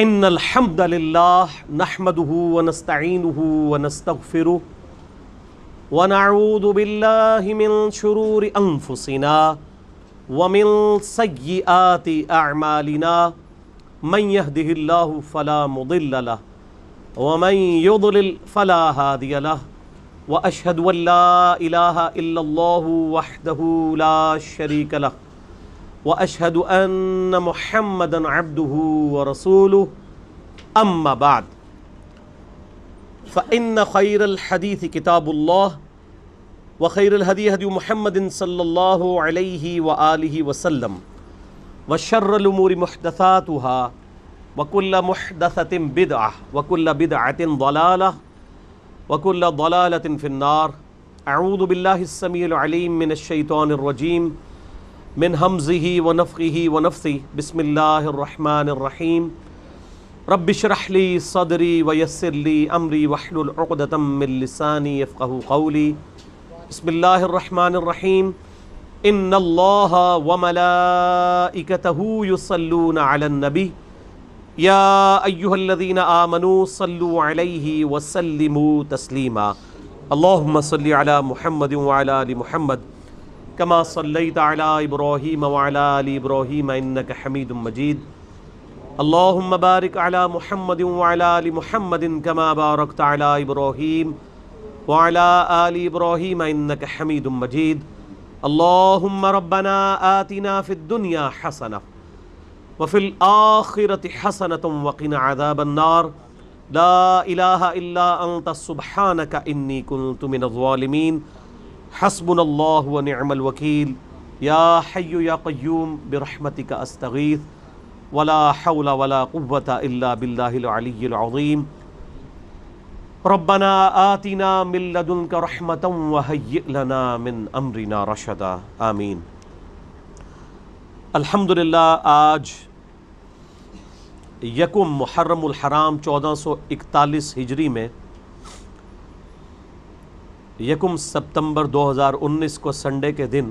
ان الحمد للہ نحمده ونستعینه ونستغفره ونعوذ باللہ من شرور انفسنا ومن سیئات اعمالنا من يهده اللہ فلا مضل له ومن يضلل فلا هادی له واشهد ان لا الہ الا اللہ وحدہ لا شریک له واشهد ان محمدا عبده ورسوله اما بعد فان خیر الحدیث کتاب اللہ وخیر الهدی هدی محمد صلی اللہ علیہ وآلہ وسلم وشر الامور محدثاتها وكل محدثة بدعة وكل بدعة ضلالة وكل ضلالة في النار اعوذ باللہ السمیع العلیم من الشیطان الرجیم من حمزه ونفخه ونفثه بسم اللہ الرحمن الرحیم رب اشرح لی صدری ویسر لی امری واحلل عقدۃ من لسانی یفقهوا قولی بسم اللہ الرحمن الرحیم ان اللہ وملائکتہ یصلون علی النبی یا ایہا الذین آمنوا صلوا علیہ وسلموا تسلیما اللہم صل علی محمد وعلی آل محمد کما صلیت علی ابراہیم وعلی آل ابراہیم انک حمید مجید اللہم بارک علی محمد وعلی آل محمد کما بارکت علی ابراہیم وعلی آل ابراہیم انک حمید مجید اللہم ربنا آتنا فی الدنیا حسنہ وفی الآخرۃ حسنۃ وقنا عذاب النار لا الہ الا انت سبحانک انی کنت من الظالمین حسبنا اللہ ونعم الوکیل یا حی یا قیوم برحمتک استغیث ولا حول ولا قوة الا باللہ العلی العظیم ربنا آتنا من لدنک رحمتا وہیئ لنا من امرنا رشدا آمین۔ الحمدللہ آج یکم محرم الحرام 1441 ہجری میں یکم ستمبر 2019 کو سنڈے کے دن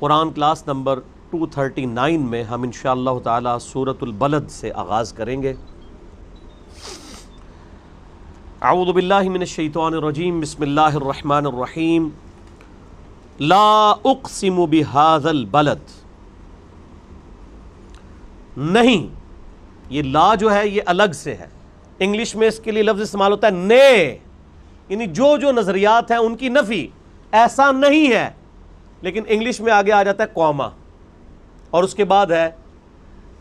قرآن کلاس نمبر 239 میں ہم انشاءاللہ تعالی سورۃ البلد سے آغاز کریں گے۔ اعوذ باللہ من الشیطان الرجیم بسم اللہ الرحمن الرحیم لا اقسم بہذا البلد، نہیں، یہ لا جو ہے یہ الگ سے ہے، انگلش میں اس کے لیے لفظ استعمال ہوتا ہے نے، یعنی جو نظریات ہیں ان کی نفی، ایسا نہیں ہے، لیکن انگلش میں آگے آ جاتا ہے قوما اور اس کے بعد ہے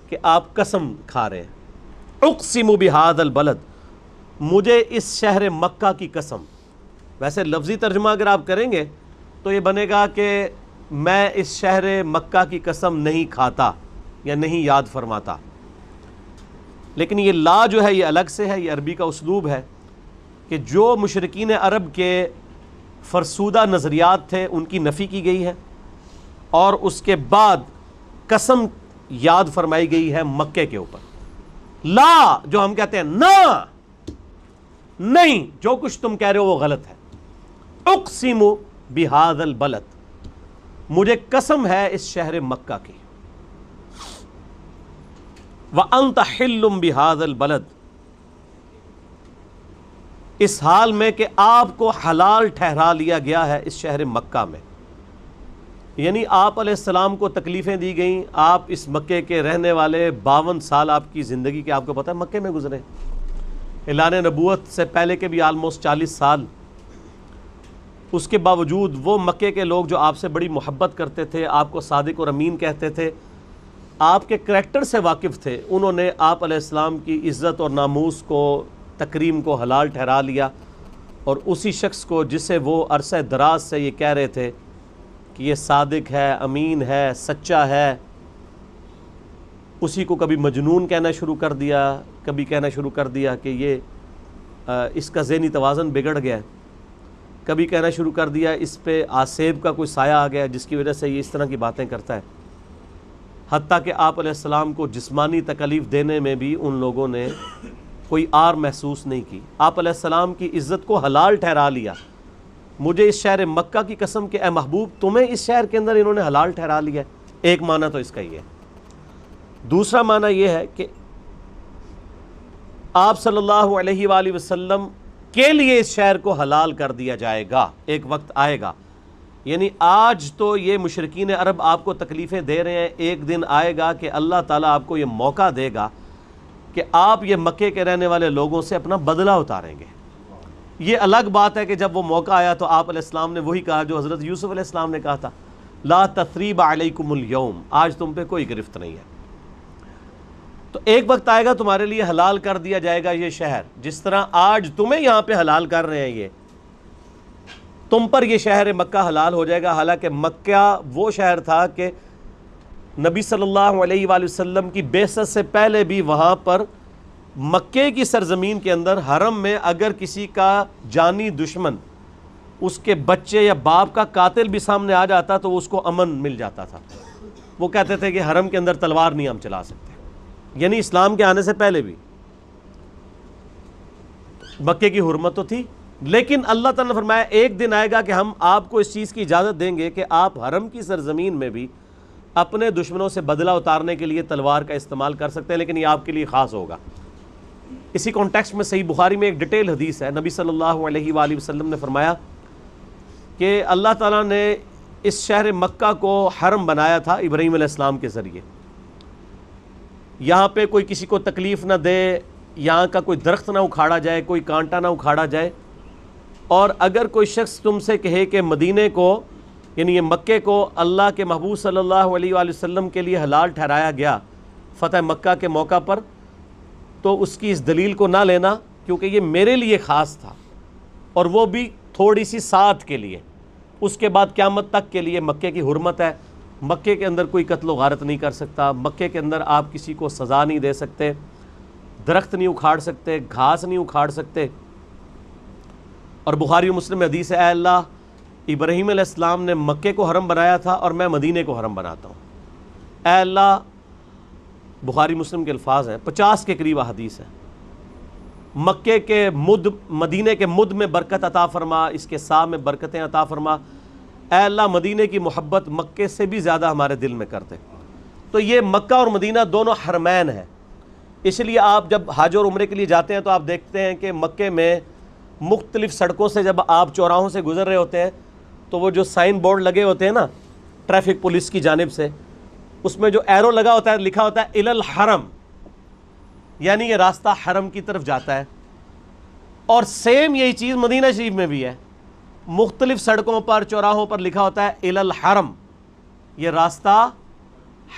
کہ آپ قسم کھا رہے ہیں۔ اقسم بہذا البلد، مجھے اس شہر مکہ کی قسم۔ ویسے لفظی ترجمہ اگر آپ کریں گے تو یہ بنے گا کہ میں اس شہر مکہ کی قسم نہیں کھاتا یا نہیں یاد فرماتا، لیکن یہ لا جو ہے یہ الگ سے ہے، یہ عربی کا اسلوب ہے کہ جو مشرکین عرب کے فرسودہ نظریات تھے ان کی نفی کی گئی ہے اور اس کے بعد قسم یاد فرمائی گئی ہے مکے کے اوپر۔ لا جو ہم کہتے ہیں نا، نہیں، جو کچھ تم کہہ رہے ہو وہ غلط ہے۔ اقسم بہذا البلد، مجھے قسم ہے اس شہر مکہ کی۔ وَأَنْتَ حِلٌّ بِهَذَا الْبَلَدِ، اس حال میں کہ آپ کو حلال ٹھہرا لیا گیا ہے اس شہر مکہ میں، یعنی آپ علیہ السلام کو تکلیفیں دی گئیں، آپ اس مکے کے رہنے والے 52 سال آپ کی زندگی کے آپ کو پتہ ہے مکے میں گزرے، اعلان نبوت سے پہلے کے بھی آلموسٹ 40 سال، اس کے باوجود وہ مکے کے لوگ جو آپ سے بڑی محبت کرتے تھے، آپ کو صادق اور امین کہتے تھے، آپ کے کریکٹر سے واقف تھے، انہوں نے آپ علیہ السلام کی عزت اور ناموس کو، تکریم کو حلال ٹھہرا لیا، اور اسی شخص کو جسے وہ عرصہ دراز سے یہ کہہ رہے تھے کہ یہ صادق ہے، امین ہے، سچا ہے، اسی کو کبھی مجنون کہنا شروع کر دیا، کبھی کہنا شروع کر دیا کہ یہ اس کا ذہنی توازن بگڑ گیا، کبھی کہنا شروع کر دیا اس پہ آسیب کا کوئی سایہ آ گیا جس کی وجہ سے یہ اس طرح کی باتیں کرتا ہے، حتیٰ کہ آپ علیہ السلام کو جسمانی تکلیف دینے میں بھی ان لوگوں نے کوئی آر محسوس نہیں کی، آپ علیہ السلام کی عزت کو حلال ٹھہرا لیا۔ مجھے اس شہر مکہ کی قسم کہ اے محبوب تمہیں اس شہر کے اندر انہوں نے حلال ٹھہرا لیا ہے، ایک معنی تو اس کا یہ ہے۔ دوسرا معنی یہ ہے کہ آپ صلی اللہ علیہ وآلہ وسلم کے لیے اس شہر کو حلال کر دیا جائے گا. ایک وقت آئے گا، یعنی آج تو یہ مشرکین عرب آپ کو تکلیفیں دے رہے ہیں، ایک دن آئے گا کہ اللہ تعالیٰ آپ کو یہ موقع دے گا کہ آپ یہ مکے کے رہنے والے لوگوں سے اپنا بدلہ اتاریں گے. یہ الگ بات ہے کہ جب وہ موقع آیا تو آپ علیہ السلام نے وہی کہا جو حضرت یوسف علیہ السلام نے کہا تھا، لا تثریب علیکم اليوم، آج تم پہ کوئی گرفت نہیں ہے. تو ایک وقت آئے گا تمہارے لیے حلال کر دیا جائے گا یہ شہر، جس طرح آج تمہیں یہاں پہ حلال کر رہے ہیں، یہ تم پر یہ شہر مکہ حلال ہو جائے گا. حالانکہ مکہ وہ شہر تھا کہ نبی صلی اللہ علیہ وآلہ وسلم کی بعثت سے پہلے بھی وہاں پر مکے کی سرزمین کے اندر حرم میں اگر کسی کا جانی دشمن، اس کے بچے یا باپ کا قاتل بھی سامنے آ جاتا تو اس کو امن مل جاتا تھا. وہ کہتے تھے کہ حرم کے اندر تلوار نہیں ہم چلا سکتے، یعنی اسلام کے آنے سے پہلے بھی مکے کی حرمت تو تھی. لیکن اللہ تعالیٰ نے فرمایا ایک دن آئے گا کہ ہم آپ کو اس چیز کی اجازت دیں گے کہ آپ حرم کی سرزمین میں بھی اپنے دشمنوں سے بدلہ اتارنے کے لیے تلوار کا استعمال کر سکتے ہیں، لیکن یہ آپ کے لیے خاص ہوگا. اسی کانٹیکسٹ میں صحیح بخاری میں ایک ڈیٹیل حدیث ہے، نبی صلی اللہ علیہ وآلہ وسلم نے فرمایا کہ اللہ تعالیٰ نے اس شہر مکہ کو حرم بنایا تھا ابراہیم علیہ السلام کے ذریعے. یہاں پہ کوئی کسی کو تکلیف نہ دے، یہاں کا کوئی درخت نہ اکھاڑا جائے، کوئی کانٹا نہ اکھاڑا جائے. اور اگر کوئی شخص تم سے کہے کہ مدینے کو یعنی یہ مکے کو اللہ کے محبوب صلی اللہ علیہ وآلہ وسلم کے لیے حلال ٹھہرایا گیا فتح مکہ کے موقع پر، تو اس کی اس دلیل کو نہ لینا، کیونکہ یہ میرے لیے خاص تھا اور وہ بھی تھوڑی سی ساتھ کے لیے. اس کے بعد قیامت تک کے لیے مکے کی حرمت ہے. مکے کے اندر کوئی قتل و غارت نہیں کر سکتا، مکے کے اندر آپ کسی کو سزا نہیں دے سکتے، درخت نہیں اکھاڑ سکتے، گھاس نہیں اکھاڑ سکتے. اور بخاری و مسلم میں حدیث ہے، اے اللہ ابراہیم علیہ السلام نے مکے کو حرم بنایا تھا اور میں مدینے کو حرم بناتا ہوں. اے اللہ، بخاری مسلم کے الفاظ ہیں، 50 کے قریب حدیث ہے، مکے کے مد، مدینے کے مد میں برکت عطا فرما، اس کے سا میں برکتیں عطا فرما. اے اللہ مدینے کی محبت مکے سے بھی زیادہ ہمارے دل میں کرتے. تو یہ مکہ اور مدینہ دونوں حرمین ہیں. اس لیے آپ جب حج اور عمرے کے لیے جاتے ہیں تو آپ دیکھتے ہیں کہ مکے میں مختلف سڑکوں سے جب آپ چوراہوں سے گزر رہے ہوتے ہیں تو وہ جو سائن بورڈ لگے ہوتے ہیں نا ٹریفک پولیس کی جانب سے، اس میں جو ایرو لگا ہوتا ہے لکھا ہوتا ہے الی الحرم، یعنی یہ راستہ حرم کی طرف جاتا ہے. اور سیم یہی چیز مدینہ شریف میں بھی ہے، مختلف سڑکوں پر چوراہوں پر لکھا ہوتا ہے الی الحرم، یہ راستہ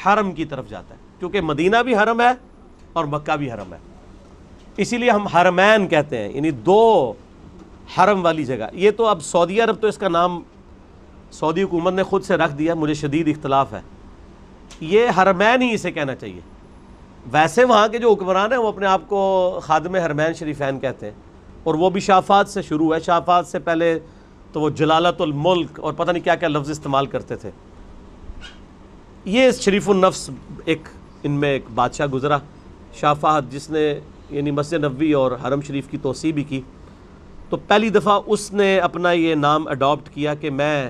حرم کی طرف جاتا ہے، کیونکہ مدینہ بھی حرم ہے اور مکہ بھی حرم ہے. اسی لیے ہم حرمین کہتے ہیں، یعنی دو حرم والی جگہ. یہ تو اب سعودی عرب تو اس کا نام سعودی حکومت نے خود سے رکھ دیا، مجھے شدید اختلاف ہے، یہ حرمین ہی اسے کہنا چاہیے. ویسے وہاں کے جو حکمران ہیں وہ اپنے آپ کو خادم حرمین شریفین کہتے ہیں، اور وہ بھی شافات سے شروع ہے. شافات سے پہلے تو وہ جلالت الملک اور پتہ نہیں کیا کیا لفظ استعمال کرتے تھے. یہ شریف النفس ایک ان میں ایک بادشاہ گزرا شاہ فہد، جس نے یعنی مسجد نبوی اور حرم شریف کی توسیع بھی کی. تو پہلی دفعہ اس نے اپنا یہ نام اڈاپٹ کیا کہ میں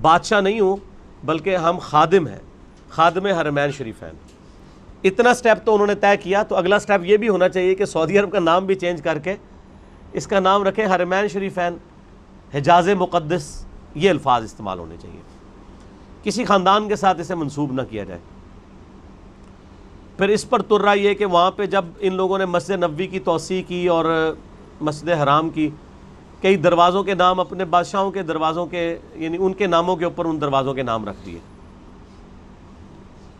بادشاہ نہیں ہوں بلکہ ہم خادم ہیں، خادم حرمین شریفین. اتنا سٹیپ تو انہوں نے طے کیا. تو اگلا سٹیپ یہ بھی ہونا چاہیے کہ سعودی عرب کا نام بھی چینج کر کے اس کا نام رکھیں حرمین شریفین، حجاز مقدس، یہ الفاظ استعمال ہونے چاہیے. کسی خاندان کے ساتھ اسے منسوب نہ کیا جائے. پھر اس پر تر رہا یہ کہ وہاں پہ جب ان لوگوں نے مسجد نبوی کی توسیع کی اور مسجد حرام کی، کئی دروازوں کے نام اپنے بادشاہوں کے دروازوں کے یعنی ان کے ناموں کے اوپر ان دروازوں کے نام رکھ دیے.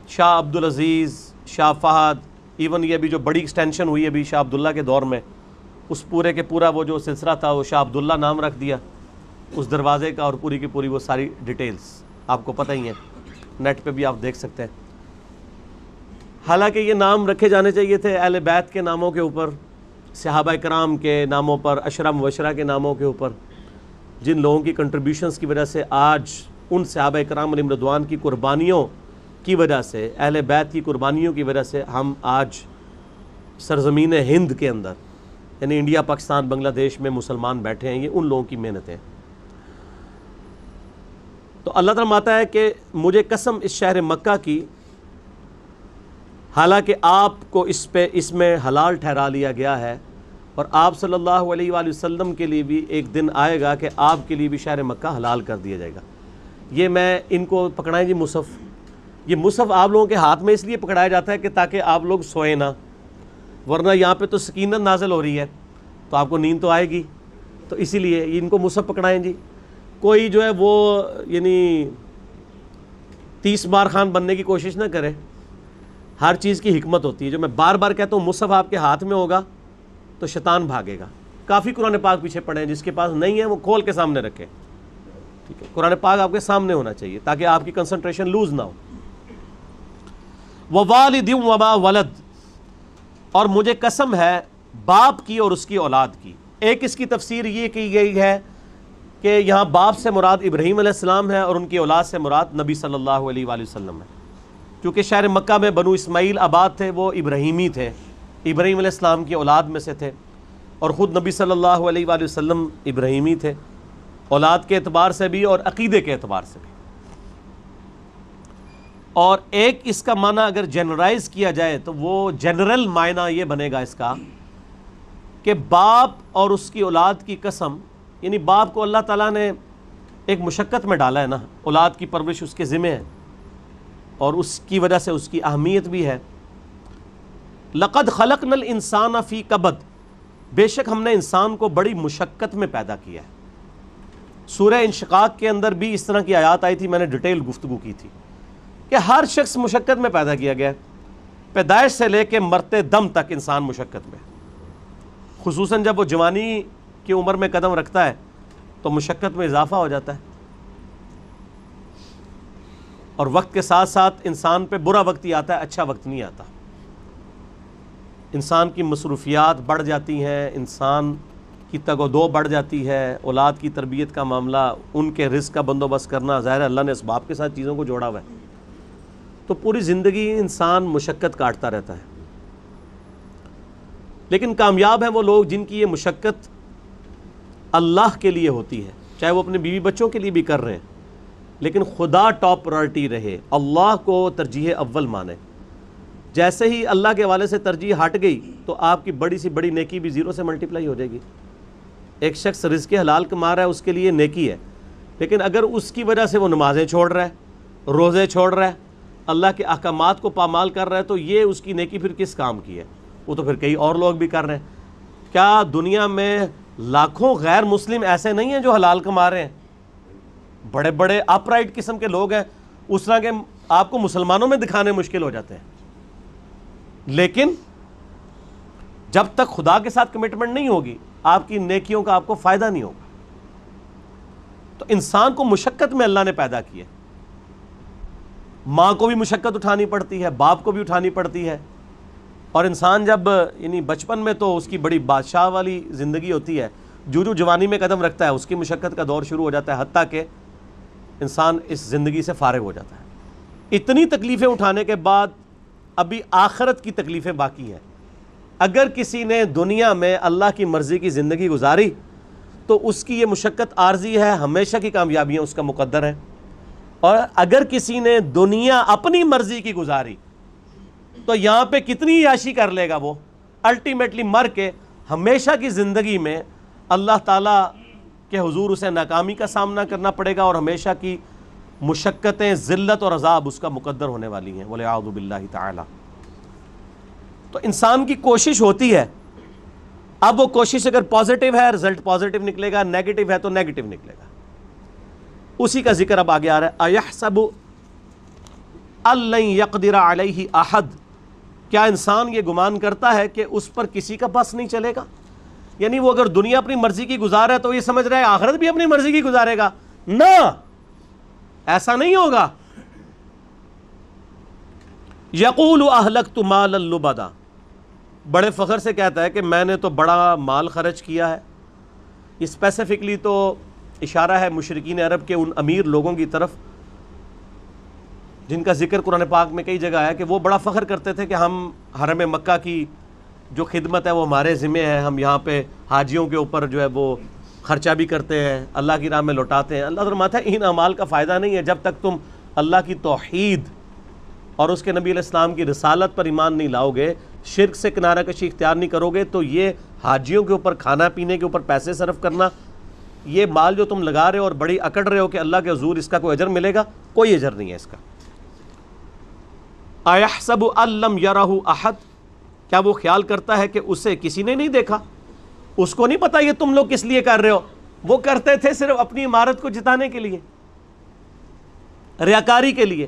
شاہ عبدالعزیز، شاہ فہد، ایون یہ بھی جو بڑی ایکسٹینشن ہوئی ہے ابھی شاہ عبداللہ کے دور میں، اس پورے کے پورا وہ جو سلسلہ تھا وہ شاہ عبداللہ نام رکھ دیا اس دروازے کا، اور پوری کی پوری وہ ساری ڈیٹیلز آپ کو پتہ ہی ہیں، نیٹ پہ بھی آپ دیکھ سکتے ہیں. حالانکہ یہ نام رکھے جانے چاہیے تھے اہل بیت کے ناموں کے اوپر، صحابہ کرام کے ناموں پر، عشرہ مبشرہ کے ناموں کے اوپر، جن لوگوں کی کنٹریبیوشنز کی وجہ سے آج ان صحابہ کرام علیہم رضوان کی قربانیوں کی وجہ سے، اہل بیت کی قربانیوں کی وجہ سے ہم آج سرزمین ہند کے اندر یعنی انڈیا، پاکستان، بنگلہ دیش میں مسلمان بیٹھے ہیں. یہ ان لوگوں کی محنتیں. تو اللہ تعالیٰ فرماتا ہے کہ مجھے قسم اس شہر مکہ کی، حالانکہ آپ کو اس میں حلال ٹھہرا لیا گیا ہے، اور آپ صلی اللہ علیہ وآلہ وسلم کے لیے بھی ایک دن آئے گا کہ آپ کے لیے بھی شہر مکہ حلال کر دیا جائے گا۔ یہ میں ان کو پکڑائیں جی مصحف، یہ مصحف آپ لوگوں کے ہاتھ میں اس لیے پکڑایا جاتا ہے کہ تاکہ آپ لوگ سوئیں نہ، ورنہ یہاں پہ تو سکینت نازل ہو رہی ہے تو آپ کو نیند تو آئے گی، تو اسی لیے ان کو مصحف پکڑائیں جی۔ کوئی جو ہے وہ یعنی 30 بار خان بننے کی کوشش نہ کرے، ہر چیز کی حکمت ہوتی ہے۔ جو میں بار بار کہتا ہوں مصحف آپ کے ہاتھ میں ہوگا تو شیطان بھاگے گا۔ کافی قرآن پاک پیچھے پڑے ہیں، جس کے پاس نہیں ہے وہ کھول کے سامنے رکھے، ٹھیک ہے؟ قرآن پاک آپ کے سامنے ہونا چاہیے تاکہ آپ کی کنسنٹریشن لوز نہ ہو۔ وَوَالِدٍ وَمَا وَلَدٍ، اور مجھے قسم ہے باپ کی اور اس کی اولاد کی۔ ایک اس کی تفسیر یہ کی گئی ہے کہ یہاں باپ سے مراد ابراہیم علیہ السلام ہے اور ان کی اولاد سے مراد نبی صلی اللہ علیہ وآلہ وسلم ہے، کیونکہ شہر مکہ میں بنو اسماعیل آباد تھے، وہ ابراہیمی تھے، ابراہیم علیہ السلام کی اولاد میں سے تھے، اور خود نبی صلی اللہ علیہ وآلہ وسلم ابراہیمی تھے، اولاد کے اعتبار سے بھی اور عقیدے کے اعتبار سے بھی۔ اور ایک اس کا معنی اگر جنرائز کیا جائے تو وہ جنرل معنی یہ بنے گا اس کا کہ باپ اور اس کی اولاد کی قسم، یعنی باپ کو اللہ تعالیٰ نے ایک مشقت میں ڈالا ہے نا، اولاد کی پرورش اس کے ذمہ ہے اور اس کی وجہ سے اس کی اہمیت بھی ہے۔ لَقَدْ خَلَقْنَا الْإِنسَانَ فِي كَبَدٍ، بے شک ہم نے انسان کو بڑی مشقت میں پیدا کیا ہے۔ سورہ انشقاق کے اندر بھی اس طرح کی آیات آئی تھی، میں نے ڈیٹیل گفتگو کی تھی کہ ہر شخص مشقت میں پیدا کیا گیا ہے، پیدائش سے لے کے مرتے دم تک انسان مشقت میں، خصوصاً جب وہ جوانی کی عمر میں قدم رکھتا ہے تو مشقت میں اضافہ ہو جاتا ہے، اور وقت کے ساتھ ساتھ انسان پہ برا وقت ہی آتا ہے، اچھا وقت نہیں آتا۔ انسان کی مصروفیات بڑھ جاتی ہیں، انسان کی تگ و دو بڑھ جاتی ہے، اولاد کی تربیت کا معاملہ، ان کے رزق کا بندوبست کرنا، ظاہر ہے اللہ نے اسباب کے ساتھ چیزوں کو جوڑا ہوا ہے، تو پوری زندگی انسان مشقت کاٹتا رہتا ہے۔ لیکن کامیاب ہیں وہ لوگ جن کی یہ مشقت اللہ کے لیے ہوتی ہے، چاہے وہ اپنے بیوی بچوں کے لیے بھی کر رہے ہیں، لیکن خدا ٹاپ پرائرٹی رہے، اللہ کو ترجیح اول مانے۔ جیسے ہی اللہ کے حوالے سے ترجیح ہٹ گئی تو آپ کی بڑی سی بڑی نیکی بھی زیرو سے ملٹیپلائی ہو جائے گی۔ ایک شخص رزق حلال کما رہا ہے، اس کے لیے نیکی ہے، لیکن اگر اس کی وجہ سے وہ نمازیں چھوڑ رہا ہے، روزے چھوڑ رہا ہے، اللہ کے احکامات کو پامال کر رہا ہے، تو یہ اس کی نیکی پھر کس کام کی ہے؟ وہ تو پھر کئی اور لوگ بھی کر رہے ہیں۔ کیا دنیا میں لاکھوں غیر مسلم ایسے نہیں ہیں جو حلال کما رہے ہیں؟ بڑے بڑے اپ رائٹ قسم کے لوگ ہیں، اس طرح کے آپ کو مسلمانوں میں دکھانے مشکل ہو جاتے ہیں، لیکن جب تک خدا کے ساتھ کمٹمنٹ نہیں ہوگی آپ کی نیکیوں کا آپ کو فائدہ نہیں ہوگا۔ تو انسان کو مشقت میں اللہ نے پیدا کیا، ماں کو بھی مشقت اٹھانی پڑتی ہے، باپ کو بھی اٹھانی پڑتی ہے، اور انسان جب یعنی بچپن میں تو اس کی بڑی بادشاہ والی زندگی ہوتی ہے، جو جوانی میں قدم رکھتا ہے اس کی مشقت کا دور شروع ہو جاتا ہے، حتیٰ کہ انسان اس زندگی سے فارغ ہو جاتا ہے۔ اتنی تکلیفیں اٹھانے کے بعد ابھی آخرت کی تکلیفیں باقی ہیں۔ اگر کسی نے دنیا میں اللہ کی مرضی کی زندگی گزاری تو اس کی یہ مشقت عارضی ہے، ہمیشہ کی کامیابیاں اس کا مقدر ہے، اور اگر کسی نے دنیا اپنی مرضی کی گزاری تو یہاں پہ کتنی عیاشی کر لے گا، وہ الٹیمیٹلی مر کے ہمیشہ کی زندگی میں اللہ تعالیٰ کے حضور اسے ناکامی کا سامنا کرنا پڑے گا، اور ہمیشہ کی مشقتیں، ذلت اور عذاب اس کا مقدر ہونے والی ہیں، وَلِعَوْذُ بِاللَّهِ تعالیٰ۔ تو انسان کی کوشش ہوتی ہے، اب وہ کوشش اگر پازیٹیو ہے رزلٹ پازیٹیو نکلے گا، نیگیٹو ہے تو نیگیٹو نکلے گا۔ اسی کا ذکر اب آگے آ رہا ہے، أَيَحْسَبُ أَن لَّن يَقْدِرَ عَلَيْهِ أَحَدٌ، کیا انسان یہ گمان کرتا ہے کہ اس پر کسی کا بس نہیں چلے گا؟ یعنی وہ اگر دنیا اپنی مرضی کی گزار ہے تو یہ سمجھ رہا ہے آخرت بھی اپنی مرضی کی گزارے گا، نہ، ایسا نہیں ہوگا۔ یقول اہلکت مالا لبدا، بڑے فخر سے کہتا ہے کہ میں نے تو بڑا مال خرچ کیا ہے۔ اسپیسیفکلی تو اشارہ ہے مشرکین عرب کے ان امیر لوگوں کی طرف جن کا ذکر قرآن پاک میں کئی جگہ آیا کہ وہ بڑا فخر کرتے تھے کہ ہم حرم مکہ کی جو خدمت ہے وہ ہمارے ذمہ ہے، ہم یہاں پہ حاجیوں کے اوپر جو ہے وہ خرچہ بھی کرتے ہیں، اللہ کی راہ میں لوٹاتے ہیں۔ اللہ فرماتا ہے ان اعمال کا فائدہ نہیں ہے جب تک تم اللہ کی توحید اور اس کے نبی علیہ السلام کی رسالت پر ایمان نہیں لاؤ گے، شرک سے کنارہ کشی اختیار نہیں کرو گے، تو یہ حاجیوں کے اوپر کھانا پینے کے اوپر پیسے صرف کرنا، یہ مال جو تم لگا رہے ہو اور بڑی اکڑ رہے ہو کہ اللہ کے حضور اس کا کوئی اجر ملے گا، کوئی اجر نہیں ہے اس کا۔ اَيَحْسَبُ أَن لَّمْ يَرَهُ أَحَدٌ، کیا وہ خیال کرتا ہے کہ اسے کسی نے نہیں دیکھا؟ اس کو نہیں پتا یہ تم لوگ کس لیے کر رہے ہو، وہ کرتے تھے صرف اپنی عمارت کو جتانے کے لیے، ریاکاری کے لیے،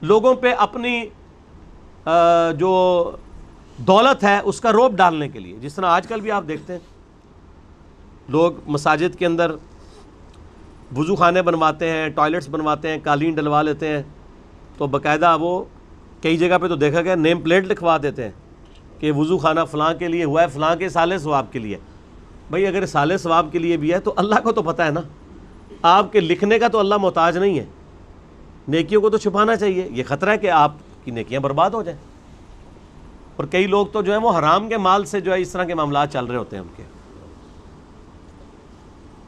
لوگوں پہ اپنی جو دولت ہے اس کا روب ڈالنے کے لیے۔ جس طرح آج کل بھی آپ دیکھتے ہیں لوگ مساجد کے اندر وضو خانے بنواتے ہیں، ٹوائلٹس بنواتے ہیں، قالین ڈلوا لیتے ہیں، تو باقاعدہ وہ کئی جگہ پہ تو دیکھا گیا نیم پلیٹ لکھوا دیتے ہیں کہ وضو خانہ فلاں کے لیے ہوا ہے، فلاں کے سالے ثواب کے لیے۔ بھئی اگر سالے ثواب کے لیے بھی ہے تو اللہ کو تو پتہ ہے نا، آپ کے لکھنے کا تو اللہ محتاج نہیں ہے، نیکیوں کو تو چھپانا چاہیے۔ یہ خطرہ ہے کہ آپ کی نیکیاں برباد ہو جائیں، اور کئی لوگ تو جو ہیں وہ حرام کے مال سے جو ہے اس طرح کے معاملات چل رہے ہوتے ہیں ان کے،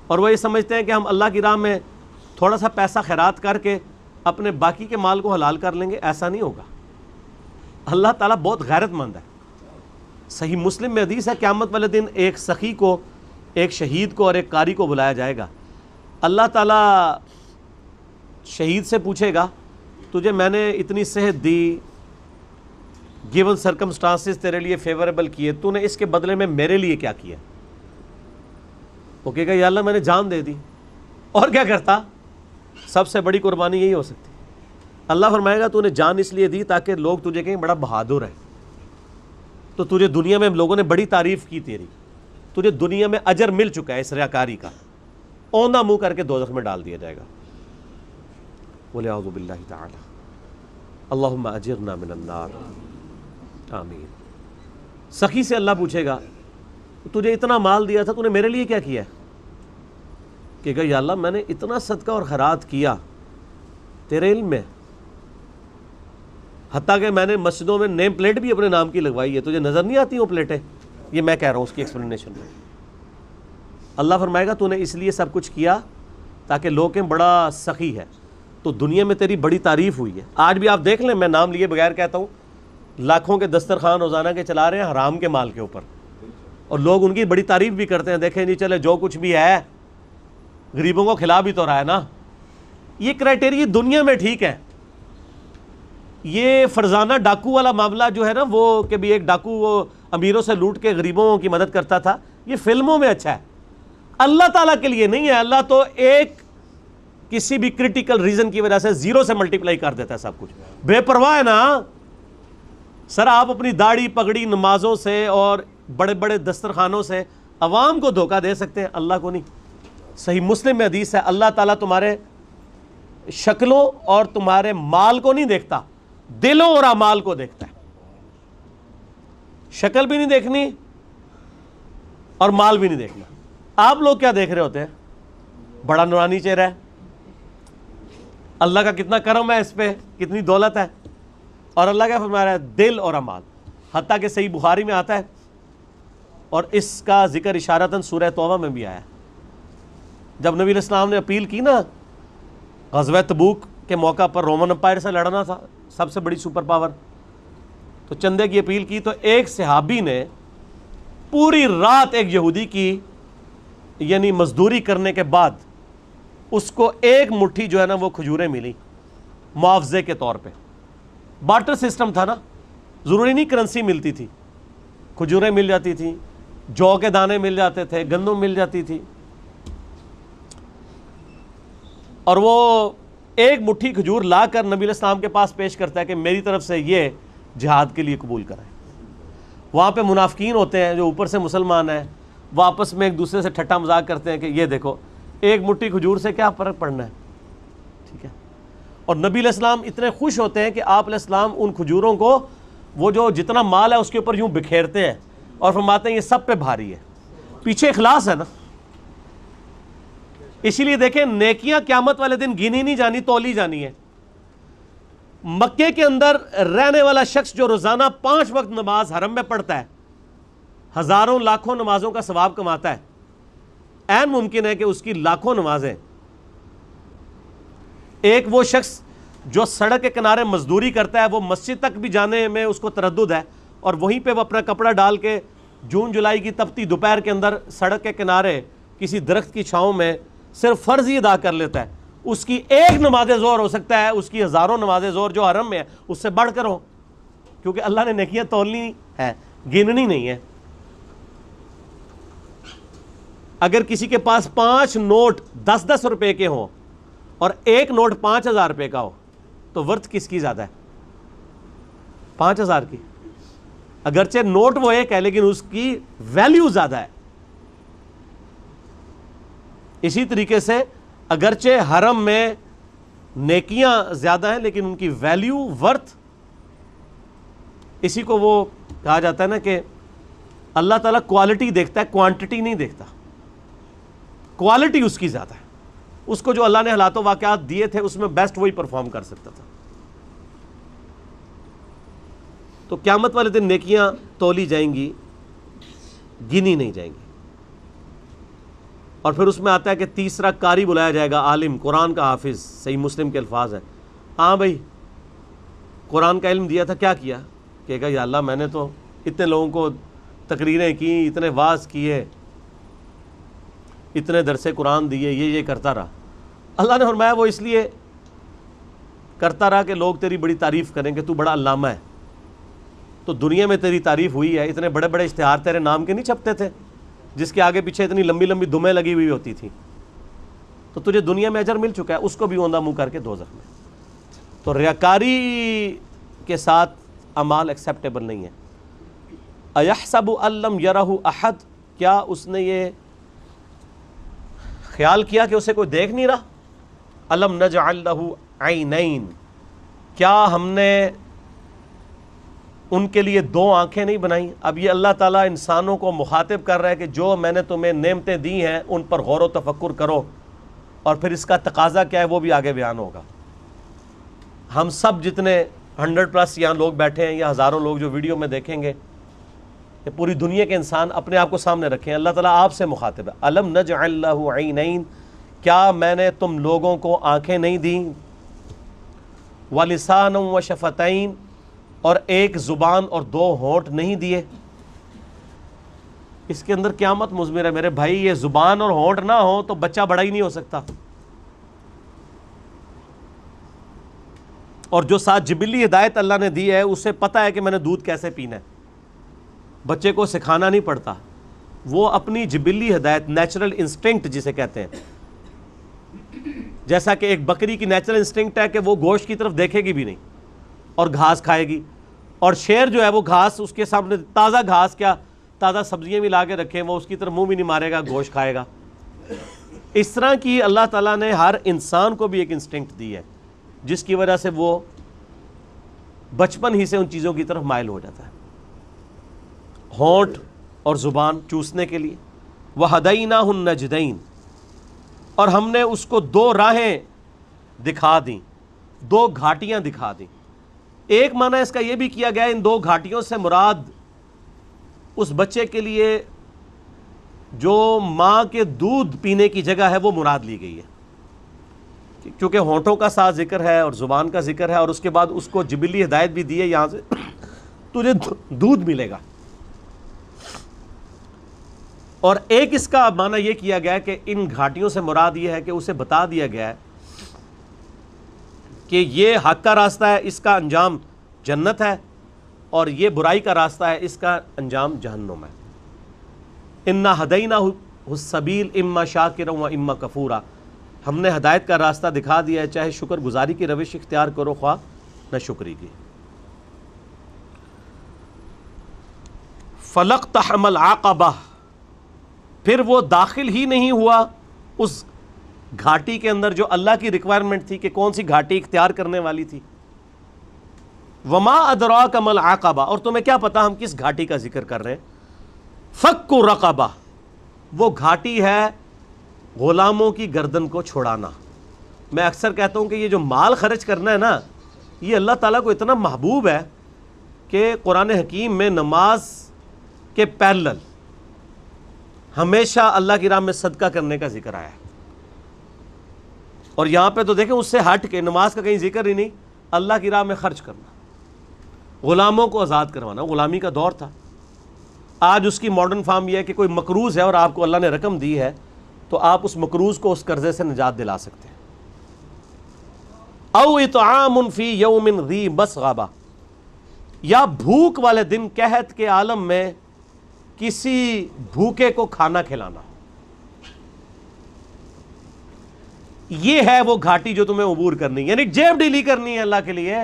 اور وہ یہ سمجھتے ہیں کہ ہم اللہ کی راہ میں تھوڑا سا پیسہ خیرات کر کے اپنے باقی کے مال کو حلال کر لیں گے، ایسا نہیں ہوگا۔ اللہ تعالیٰ بہت غیرت مند ہے۔ صحیح مسلم میں حدیث ہے قیامت والے دن ایک سخی کو، ایک شہید کو اور ایک قاری کو بلایا جائے گا۔ اللہ تعالیٰ شہید سے پوچھے گا تجھے میں نے اتنی صحت دی، گیون سرکمسٹانسز تیرے لیے فیوریبل کیے، تو نے اس کے بدلے میں میرے لیے کیا کیا؟ وہ کہے گا یا اللہ میں نے جان دے دی، اور کیا کرتا؟ سب سے بڑی قربانی یہی ہو سکتی۔ اللہ فرمائے گا تو نے جان اس لیے دی تاکہ لوگ تجھے کہیں بڑا بہادر ہے، تو تجھے دنیا میں لوگوں نے بڑی تعریف کی تیری، تجھے دنیا میں اجر مل چکا ہے اس ریاکاری کا، اوندا منہ کر کے دوزخ میں ڈال دیا جائے گا۔ بولے اعوذ باللہ تعالی، اللہم اجرنا من النار، آمین۔ سخی سے اللہ پوچھے گا تجھے اتنا مال دیا تھا، تو نے میرے لیے کیا کیا ہے؟ کہ یا اللہ میں نے اتنا صدقہ اور خیرات کیا تیرے علم میں، حتیٰ کہ میں نے مسجدوں میں نیم پلیٹ بھی اپنے نام کی لگوائی ہے، تجھے نظر نہیں آتی وہ پلیٹیں؟ یہ میں کہہ رہا ہوں اس کی ایکسپلینیشن میں۔ اللہ فرمائے گا تو نے اس لیے سب کچھ کیا تاکہ لوگ کہیں بڑا سخی ہے، تو دنیا میں تیری بڑی تعریف ہوئی ہے۔ آج بھی آپ دیکھ لیں، میں نام لیے بغیر کہتا ہوں، لاکھوں کے دسترخوان روزانہ کے چلا رہے ہیں حرام کے مال کے اوپر، اور لوگ ان کی بڑی تعریف بھی کرتے ہیں، دیکھیں جی چلے جو کچھ بھی ہے غریبوں کو کھلا بھی تو رہا ہے نا۔ یہ کرائٹیریا دنیا میں ٹھیک ہے، یہ فرزانہ ڈاکو والا معاملہ جو ہے نا، وہ کہ بھی ایک ڈاکو وہ امیروں سے لوٹ کے غریبوں کی مدد کرتا تھا، یہ فلموں میں اچھا ہے، اللہ تعالیٰ کے لیے نہیں ہے۔ اللہ تو ایک کسی بھی کرٹیکل ریزن کی وجہ سے زیرو سے ملٹیپلائی کر دیتا ہے سب کچھ، بے پرواہ ہے نا۔ سر آپ اپنی داڑھی پگڑی نمازوں سے اور بڑے بڑے دسترخوانوں سے عوام کو دھوکہ دے سکتے ہیں، اللہ کو نہیں۔ صحیح مسلم میں حدیث ہے اللہ تعالیٰ تمہارے شکلوں اور تمہارے مال کو نہیں دیکھتا، دلوں اور اعمال کو دیکھتا ہے۔ شکل بھی نہیں دیکھنی اور مال بھی نہیں دیکھنا۔ آپ لوگ کیا دیکھ رہے ہوتے ہیں؟ بڑا نورانی چہرہ ہے، اللہ کا کتنا کرم ہے اس پہ، کتنی دولت ہے، اور اللہ کیا فرما رہا ہے؟ دل اور اعمال۔ حتیٰ کہ صحیح بخاری میں آتا ہے، اور اس کا ذکر اشارتاً سورہ توبہ میں بھی آیا ہے، جب نبی علیہ السلام نے اپیل کی نا غزوہ تبوک کے موقع پر، رومن امپائر سے لڑنا تھا، سب سے بڑی سپر پاور، تو چندے کی اپیل کی، تو ایک صحابی نے پوری رات ایک یہودی کی یعنی مزدوری کرنے کے بعد اس کو ایک مٹھی جو ہے نا وہ کھجوریں ملی معاوضے کے طور پہ۔ بارٹر سسٹم تھا نا، ضروری نہیں کرنسی ملتی تھی، کھجوریں مل جاتی تھیں، جو کے دانے مل جاتے تھے، گندم مل جاتی تھی، اور وہ ایک مٹھی کھجور لا کر نبی علیہ السلام کے پاس پیش کرتا ہے کہ میری طرف سے یہ جہاد کے لیے قبول کرائیں۔ وہاں پہ منافقین ہوتے ہیں جو اوپر سے مسلمان ہیں، وہ آپس میں ایک دوسرے سے ٹھٹا مذاق کرتے ہیں کہ یہ دیکھو ایک مٹھی کھجور سے کیا فرق پڑنا ہے، ٹھیک ہے۔ اور نبی علیہ السلام اتنے خوش ہوتے ہیں کہ آپ علیہ السلام ان کھجوروں کو وہ جو جتنا مال ہے اس کے اوپر یوں بکھیرتے ہیں اور فرماتے ہیں یہ سب پہ بھاری ہے، پیچھے اخلاص ہے نا۔ اسی لیے دیکھیں نیکیاں قیامت والے دن گنی نہیں جانی، تولی جانی ہے۔ مکے کے اندر رہنے والا شخص جو روزانہ 5 وقت نماز حرم میں پڑھتا ہے، ہزاروں لاکھوں نمازوں کا ثواب کماتا ہے، عین ممکن ہے کہ اس کی لاکھوں نمازیں ایک وہ شخص جو سڑک کے کنارے مزدوری کرتا ہے وہ مسجد تک بھی جانے میں اس کو تردد ہے، اور وہیں پہ وہ اپنا کپڑا ڈال کے جون جولائی کی تپتی دوپہر کے اندر سڑک کے کنارے کسی درخت کی چھاؤں میں صرف فرض ہی ادا کر لیتا ہے، اس کی ایک نماز ظہر ہو سکتا ہے اس کی ہزاروں نماز ظہر جو حرم میں ہے اس سے بڑھ کر ہو، کیونکہ اللہ نے نیکیاں تولنی ہے، گننی نہیں ہے۔ اگر کسی کے پاس 5 نوٹ 10-10 روپے کے ہوں اور ایک نوٹ 5,000 روپے کا ہو تو ورتھ کس کی زیادہ ہے؟ 5,000 کی، اگرچہ نوٹ وہ ایک ہے لیکن اس کی ویلیو زیادہ ہے۔ اسی طریقے سے اگرچہ حرم میں نیکیاں زیادہ ہیں لیکن ان کی ویلیو ورتھ، اسی کو وہ کہا جاتا ہے نا کہ اللہ تعالیٰ کوالٹی دیکھتا ہے، کوانٹٹی نہیں دیکھتا، کوالٹی اس کی زیادہ ہے۔ اس کو جو اللہ نے حالات و واقعات دیے تھے اس میں بیسٹ وہی پرفارم کر سکتا تھا۔ تو قیامت والے دن نیکیاں تولی جائیں گی، گنی نہیں جائیں گی۔ اور پھر اس میں آتا ہے کہ تیسرا قاری بلایا جائے گا، عالم، قرآن کا حافظ، صحیح مسلم کے الفاظ ہیں۔ ہاں بھائی قرآن کا علم دیا تھا، کیا کیا؟ کہے گا یا اللہ میں نے تو اتنے لوگوں کو تقریریں کی، اتنے واعظ کیے، اتنے درس قرآن دیے، یہ کرتا رہا۔ اللہ نے فرمایا وہ اس لیے کرتا رہا کہ لوگ تیری بڑی تعریف کریں کہ تو بڑا علامہ ہے۔ تو دنیا میں تیری تعریف ہوئی ہے، اتنے بڑے بڑے اشتہار تیرے نام کے نہیں چھپتے تھے جس کے آگے پیچھے اتنی لمبی لمبی دمیں لگی ہوئی ہوتی تھیں، تو تجھے دنیا میں اجر مل چکا ہے، اس کو بھی اوندہ منہ کر کے دوزخ میں۔ تو ریاکاری کے ساتھ اعمال ایکسیپٹیبل نہیں ہے۔ اَيَحْسَبُ أَن لَّمْ يَرَهُ أَحَدٌ، کیا اس نے یہ خیال کیا کہ اسے کوئی دیکھ نہیں رہا؟ أَلَمْ نَجْعَل لَّهُ عَيْنَيْن، کیا ہم نے ان کے لیے 2 آنکھیں نہیں بنائیں؟ اب یہ اللہ تعالیٰ انسانوں کو مخاطب کر رہا ہے کہ جو میں نے تمہیں نعمتیں دی ہیں ان پر غور و تفکر کرو، اور پھر اس کا تقاضا کیا ہے وہ بھی آگے بیان ہوگا۔ ہم سب جتنے 100+ یہاں لوگ بیٹھے ہیں یا ہزاروں لوگ جو ویڈیو میں دیکھیں گے، یہ پوری دنیا کے انسان اپنے آپ کو سامنے رکھیں، اللہ تعالیٰ آپ سے مخاطب ہے۔ أَلَمْ نَجْعَل لَّهُ عَيْنَيْن، کیا میں نے تم لوگوں کو آنکھیں نہیں دیں؟ وَلِسَانًا وَشَفَتَيْن، اور ایک زبان اور 2 ہونٹ نہیں دیے؟ اس کے اندر قیامت مضمر ہے میرے بھائی، یہ زبان اور ہونٹ نہ ہو تو بچہ بڑا ہی نہیں ہو سکتا۔ اور جو ساتھ جبلی ہدایت اللہ نے دی ہے اسے پتہ ہے کہ میں نے دودھ کیسے پینا ہے، بچے کو سکھانا نہیں پڑتا، وہ اپنی جبلی ہدایت، نیچرل انسٹنکٹ جسے کہتے ہیں، جیسا کہ ایک بکری کی نیچرل انسٹنکٹ ہے کہ وہ گوشت کی طرف دیکھے گی بھی نہیں اور گھاس کھائے گی، اور شیر جو ہے وہ گھاس اس کے سامنے، تازہ گھاس کیا تازہ سبزیاں بھی لا کے رکھیں وہ اس کی طرف منہ بھی نہیں مارے گا، گوشت کھائے گا۔ اس طرح کی اللہ تعالیٰ نے ہر انسان کو بھی ایک انسٹنکٹ دی ہے جس کی وجہ سے وہ بچپن ہی سے ان چیزوں کی طرف مائل ہو جاتا ہے، ہونٹ اور زبان چوسنے کے لیے۔ وَهَدَيْنَاهُ النَّجْدَيْنِ، اور ہم نے اس کو 2 راہیں دکھا دیں، 2 گھاٹیاں دکھا دیں۔ ایک معنی اس کا یہ بھی کیا گیا ان 2 گھاٹیوں سے مراد اس بچے کے لیے جو ماں کے دودھ پینے کی جگہ ہے وہ مراد لی گئی ہے، کیونکہ ہونٹوں کا ساتھ ذکر ہے اور زبان کا ذکر ہے، اور اس کے بعد اس کو جبلی ہدایت بھی دی ہے، یہاں سے تجھے دودھ ملے گا۔ اور ایک اس کا معنی یہ کیا گیا ہے کہ ان گھاٹیوں سے مراد یہ ہے کہ اسے بتا دیا گیا ہے کہ یہ حق کا راستہ ہے، اس کا انجام جنت ہے، اور یہ برائی کا راستہ ہے، اس کا انجام جہنم ہے۔ اِنَّا هَدَيْنَاهُ السَّبِيلَ إِمَّا شَاكِرًا وَإِمَّا كَفُورًا، ہم نے ہدایت کا راستہ دکھا دیا ہے، چاہے شکر گزاری کی روش اختیار کرو خواہ نہ شکری کی۔ فَلَقْتَحَمَ الْعَقَبَةَ، پھر وہ داخل ہی نہیں ہوا اس گھاٹی کے اندر جو اللہ کی ریکوائرمنٹ تھی کہ کون سی گھاٹی اختیار کرنے والی تھی۔ وما ادراک ما العقبہ، اور تمہیں کیا پتا ہم کس گھاٹی کا ذکر کر رہے ہیں؟ فک رقبہ، وہ گھاٹی ہے غلاموں کی گردن کو چھڑانا۔ میں اکثر کہتا ہوں کہ یہ جو مال خرچ کرنا ہے نا، یہ اللہ تعالیٰ کو اتنا محبوب ہے کہ قرآن حکیم میں نماز کے پیرلل ہمیشہ اللہ کی راہ میں صدقہ کرنے کا ذکر آیا ہے، اور یہاں پہ تو دیکھیں اس سے ہٹ کے نماز کا کہیں ذکر ہی نہیں، اللہ کی راہ میں خرچ کرنا، غلاموں کو آزاد کروانا۔ غلامی کا دور تھا، آج اس کی ماڈرن فارم یہ ہے کہ کوئی مقروض ہے اور آپ کو اللہ نے رقم دی ہے تو آپ اس مقروض کو اس قرضے سے نجات دلا سکتے ہیں۔ او اطعام فی یوم ذی مسغبہ، یا بھوک والے دن قحط کے عالم میں کسی بھوکے کو کھانا کھلانا، یہ ہے وہ گھاٹی جو تمہیں عبور کرنی، یعنی جیب ڈھیلی کرنی ہے اللہ کے لیے۔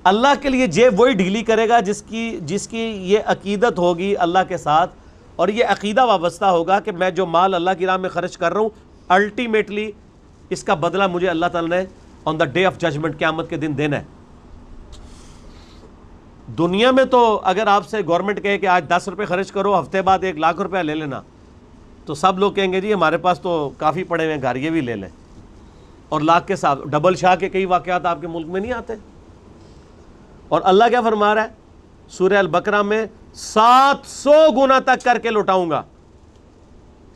اللہ کے لیے جیب وہی ڈھیلی کرے گا جس کی یہ عقیدت ہوگی اللہ کے ساتھ، اور یہ عقیدہ وابستہ ہوگا کہ میں جو مال اللہ کی راہ میں خرچ کر رہا ہوں الٹیمیٹلی اس کا بدلہ مجھے اللہ تعالیٰ نے آن دا ڈے آف ججمنٹ، قیامت کے دن دینا ہے۔ دنیا میں تو اگر آپ سے گورنمنٹ کہے کہ آج 10 روپے خرچ کرو، ہفتے بعد 1 لاکھ روپیہ لے لینا، تو سب لوگ کہیں گے جی ہمارے پاس تو کافی پڑے ہوئے ہیں گھر، یہ بھی لے لیں، اور لاکھ کے ساتھ ڈبل شاہ کے کئی واقعات آپ کے ملک میں نہیں آتے۔ اور اللہ کیا فرما رہا ہے سورہ البقرہ میں؟ 700 گنا تک کر کے لوٹاؤں گا،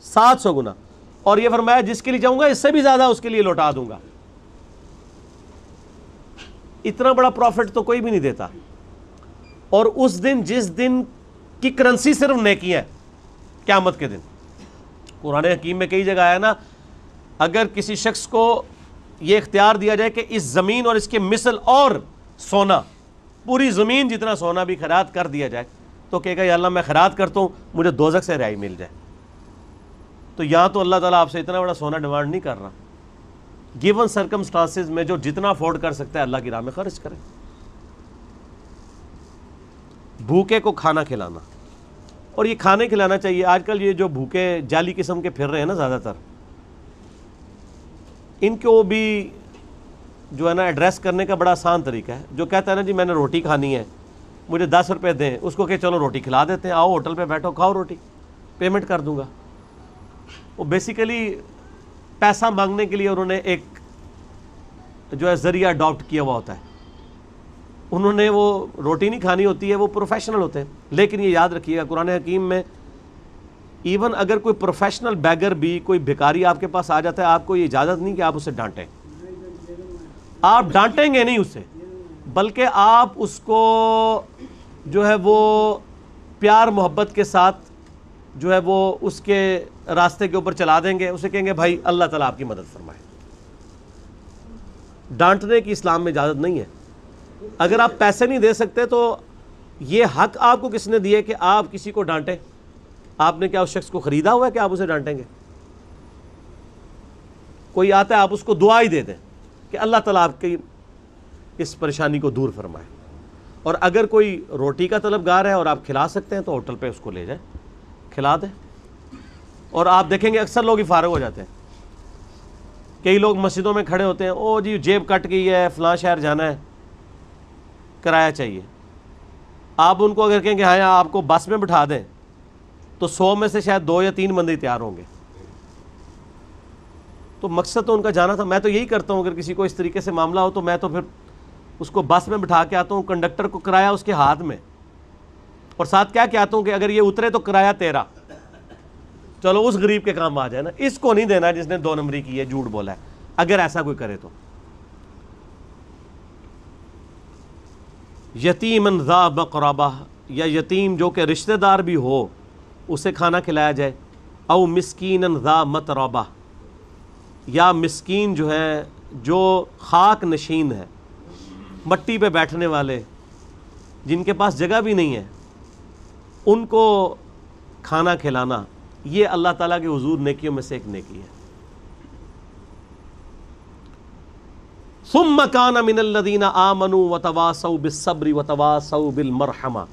700 گنا، اور یہ فرمایا جس کے لیے چاہوں گا اس سے بھی زیادہ اس کے لیے لوٹا دوں گا۔ اتنا بڑا پروفٹ تو کوئی بھی نہیں دیتا۔ اور اس دن جس دن کی کرنسی صرف نیکی ہے، قیامت کے دن، قرآن حکیم میں کئی جگہ آیا نا، اگر کسی شخص کو یہ اختیار دیا جائے کہ اس زمین اور اس کے مثل اور سونا، پوری زمین جتنا سونا بھی خیرات کر دیا جائے، تو کہے گا یا اللہ میں خیرات کرتا ہوں مجھے دوزخ سے رہائی مل جائے۔ تو یہاں تو اللہ تعالیٰ آپ سے اتنا بڑا سونا ڈیمانڈ نہیں کر رہا، گیون سرکمسٹانسز میں جو جتنا افورڈ کر سکتا ہے اللہ کی راہ میں خرچ کرے۔ بھوکے کو کھانا کھلانا، اور یہ کھانے کھلانا چاہیے۔ آج کل یہ جو بھوکے جعلی قسم کے پھر رہے ہیں نا زیادہ تر، ان کو بھی جو ہے نا ایڈریس کرنے کا بڑا آسان طریقہ ہے۔ جو کہتا ہے نا جی میں نے روٹی کھانی ہے، مجھے 10 روپے دیں، اس کو کہ چلو روٹی کھلا دیتے ہیں، آؤ ہوٹل پہ بیٹھو کھاؤ روٹی، پیمنٹ کر دوں گا۔ وہ بیسیکلی پیسہ مانگنے کے لیے انہوں نے ایک جو ہے ذریعہ اڈاپٹ کیا ہوا ہوتا ہے۔ انہوں نے وہ روٹی نہیں کھانی ہوتی ہے، وہ پروفیشنل ہوتے ہیں۔ لیکن یہ یاد رکھیے گا قرآن حکیم میں ایون اگر کوئی پروفیشنل بیگر بھی، کوئی بھکاری آپ کے پاس آ جاتا ہے، آپ کو یہ اجازت نہیں کہ آپ اسے ڈانٹیں۔ آپ ڈانٹیں گے نہیں اسے، بلکہ آپ اس کو جو ہے وہ پیار محبت کے ساتھ جو ہے وہ اس کے راستے کے اوپر چلا دیں گے، اسے کہیں گے بھائی اللہ تعالیٰ آپ کی مدد فرمائے۔ ڈانٹنے کی اسلام میں اجازت نہیں ہے۔ اگر آپ پیسے نہیں دے سکتے تو یہ حق آپ کو کس نے دیا کہ آپ کسی کو ڈانٹیں؟ آپ نے کیا اس شخص کو خریدا ہوا ہے کہ آپ اسے ڈانٹیں گے؟ کوئی آتا ہے آپ اس کو دعا ہی دے دیں کہ اللہ تعالیٰ آپ کی اس پریشانی کو دور فرمائے۔ اور اگر کوئی روٹی کا طلبگار ہے اور آپ کھلا سکتے ہیں تو ہوٹل پہ اس کو لے جائیں، کھلا دیں۔ اور آپ دیکھیں گے اکثر لوگ ہی فارغ ہو جاتے ہیں۔ کئی لوگ مسجدوں میں کھڑے ہوتے ہیں، او جی جیب کٹ گئی ہے، فلاں شہر جانا ہے، کرایہ چاہیے۔ آپ ان کو اگر کہیں کہ ہاں آپ کو بس میں بٹھا دیں تو 100 میں سے شاید 2 یا 3 بندے تیار ہوں گے۔ تو مقصد تو ان کا جانا تھا۔ میں تو یہی کرتا ہوں، اگر کسی کو اس طریقے سے معاملہ ہو تو میں تو پھر اس کو بس میں بٹھا کے آتا ہوں، کنڈکٹر کو کرایہ اس کے ہاتھ میں، اور ساتھ کیا کہتا ہوں کہ اگر یہ اترے تو کرایہ تیرا، چلو اس غریب کے کام آ جائے نا، اس کو نہیں دینا جس نے 2 نمبری کی ہے، جھوٹ بولا ہے، اگر ایسا کوئی کرے تو۔ یتیمن ذا مقربہ، یا یتیم جو کہ رشتہ دار بھی ہو اسے کھانا کھلایا جائے۔ او مسکینن ذا متربہ، یا مسکین جو ہے جو خاک نشین ہے، مٹی پہ بیٹھنے والے، جن کے پاس جگہ بھی نہیں ہے، ان کو کھانا کھلانا، یہ اللہ تعالیٰ کے حضور نیکیوں میں سے ایک نیکی ہے۔ ثم كان من الذين آمنوا وتواصوا بالصبر وتواصوا بالمرحمہ،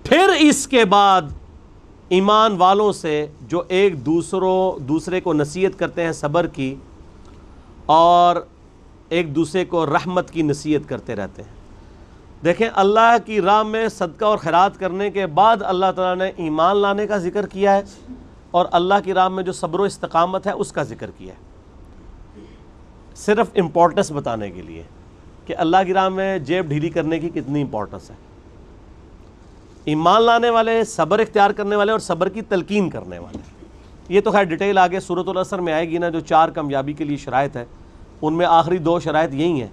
پھر اس کے بعد ایمان والوں سے جو ایک دوسرے کو نصیحت کرتے ہیں صبر کی، اور ایک دوسرے کو رحمت کی نصیحت کرتے رہتے ہیں۔ دیکھیں اللہ کی راہ میں صدقہ اور خیرات کرنے کے بعد اللہ تعالیٰ نے ایمان لانے کا ذکر کیا ہے، اور اللہ کی راہ میں جو صبر و استقامت ہے اس کا ذکر کیا ہے، صرف امپورٹنس بتانے کے لیے کہ اللہ کی راہ میں جیب ڈھیلی کرنے کی کتنی امپورٹنس ہے۔ ایمان لانے والے، صبر اختیار کرنے والے اور صبر کی تلقین کرنے والے، یہ تو خیر ڈیٹیل آگے سورۃ العصر میں آئے گی نا، جو 4 کامیابی کے لیے شرائط ہے، ان میں آخری 2 شرائط یہی ہیں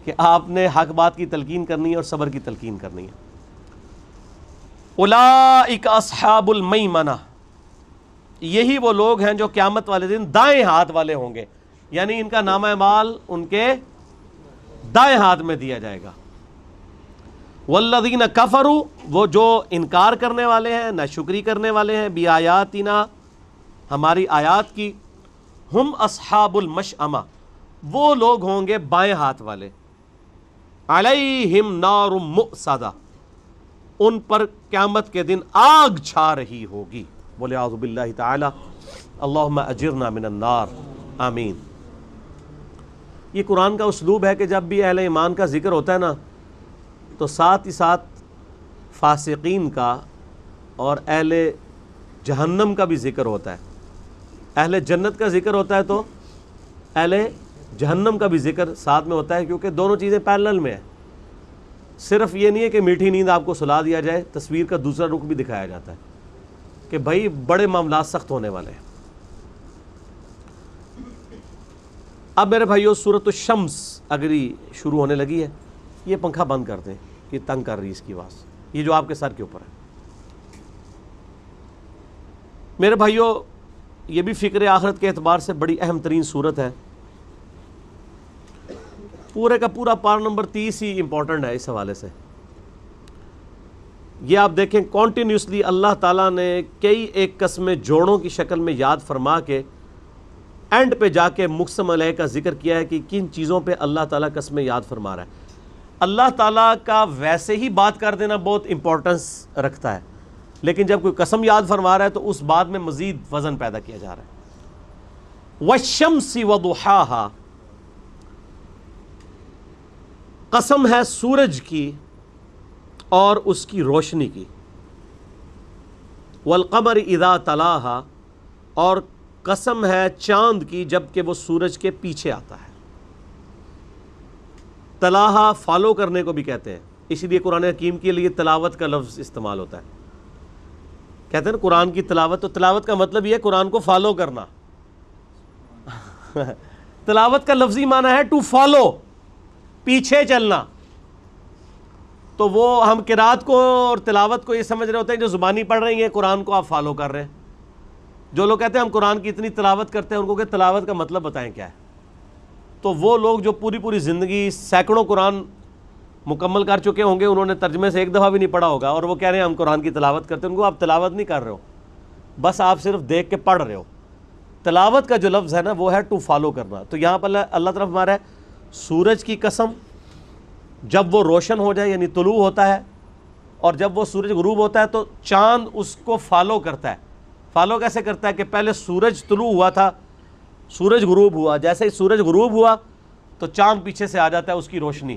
کہ آپ نے حق بات کی تلقین کرنی ہے اور صبر کی تلقین کرنی ہے۔ اولئک اصحاب المیمنہ، یہی وہ لوگ ہیں جو قیامت والے دن دائیں ہاتھ والے ہوں گے، یعنی ان کا نامہ اعمال ان کے دائیں ہاتھ میں دیا جائے گا۔ والذین کفروا، وہ جو انکار کرنے والے ہیں، ناشکری کرنے والے ہیں، بآیاتنا، ہماری آیات کی، ہم اصحاب المشأمہ، وہ لوگ ہوں گے بائیں ہاتھ والے، علیہم نار مؤصدہ، ان پر قیامت کے دن آگ چھا رہی ہوگی۔ بولے اعوذ باللہ تعالی، اللہم اجرنا من النار، آمین۔ یہ قرآن کا اسلوب ہے کہ جب بھی اہل ایمان کا ذکر ہوتا ہے نا تو ساتھ ہی ساتھ فاسقین کا اور اہل جہنم کا بھی ذکر ہوتا ہے، اہل جنت کا ذکر ہوتا ہے تو اہل جہنم کا بھی ذکر ساتھ میں ہوتا ہے، کیونکہ دونوں چیزیں پیرلل میں ہیں۔ صرف یہ نہیں ہے کہ میٹھی نیند آپ کو سلا دیا جائے، تصویر کا دوسرا رخ بھی دکھایا جاتا ہے کہ بھائی بڑے معاملات سخت ہونے والے ہیں۔ اب میرے بھائیو سورۃ الشمس اگری شروع ہونے لگی ہے، یہ پنکھا بند کر دیں کہ تنگ کر رہی ہے اس کی آواز، یہ جو آپ کے سر کے اوپر ہے۔ میرے بھائیو یہ بھی فکر آخرت کے اعتبار سے بڑی اہم ترین صورت ہے، پورے کا پورا پارہ نمبر 30 ہی امپورٹنٹ ہے اس حوالے سے۔ یہ آپ دیکھیں کانٹینیوسلی اللہ تعالیٰ نے کئی ایک قسمیں جوڑوں کی شکل میں یاد فرما کے اینڈ پہ جا کے مقسم علیہ کا ذکر کیا ہے کہ کن چیزوں پہ اللہ تعالیٰ قسمیں یاد فرما رہا ہے۔ اللہ تعالیٰ کا ویسے ہی بات کر دینا بہت امپورٹنس رکھتا ہے، لیکن جب کوئی قسم یاد فرما رہا ہے تو اس بات میں مزید وزن پیدا کیا جا رہا ہے۔ والشمس وضحاہا، قسم ہے سورج کی اور اس کی روشنی کی، والقمر اذا تلاہا، اور قسم ہے چاند کی جب کہ وہ سورج کے پیچھے آتا ہے۔ تلاہا فالو کرنے کو بھی کہتے ہیں، اسی لیے قرآن حکیم کے لیے تلاوت کا لفظ استعمال ہوتا ہے۔ کہتے ہیں نا قرآن کی تلاوت، تو تلاوت کا مطلب یہ ہے قرآن کو فالو کرنا۔ تلاوت کا لفظی معنی ہے ٹو فالو، پیچھے چلنا۔ تو وہ ہم قرات کو اور تلاوت کو یہ سمجھ رہے ہوتے ہیں جو زبانی پڑھ رہی ہیں، قرآن کو آپ فالو کر رہے ہیں۔ جو لوگ کہتے ہیں ہم قرآن کی اتنی تلاوت کرتے ہیں، ان کو کہ تلاوت کا مطلب بتائیں کیا ہے۔ تو وہ لوگ جو پوری پوری زندگی سینکڑوں قرآن مکمل کر چکے ہوں گے، انہوں نے ترجمے سے ایک دفعہ بھی نہیں پڑھا ہوگا، اور وہ کہہ رہے ہیں ہم قرآن کی تلاوت کرتے ہیں، ان کو آپ تلاوت نہیں کر رہے ہو، بس آپ صرف دیکھ کے پڑھ رہے ہو۔ تلاوت کا جو لفظ ہے نا وہ ہے ٹو فالو کرنا۔ تو یہاں پر اللہ طرف ہمارا ہے سورج کی قسم، جب وہ روشن ہو جائے یعنی طلوع ہوتا ہے، اور جب وہ سورج غروب ہوتا ہے تو چاند اس کو فالو کرتا ہے۔ فالو کیسے کرتا ہے کہ پہلے سورج طلوع ہوا تھا، سورج غروب ہوا، جیسے ہی سورج غروب ہوا تو چاند پیچھے سے آ جاتا ہے، اس کی روشنی،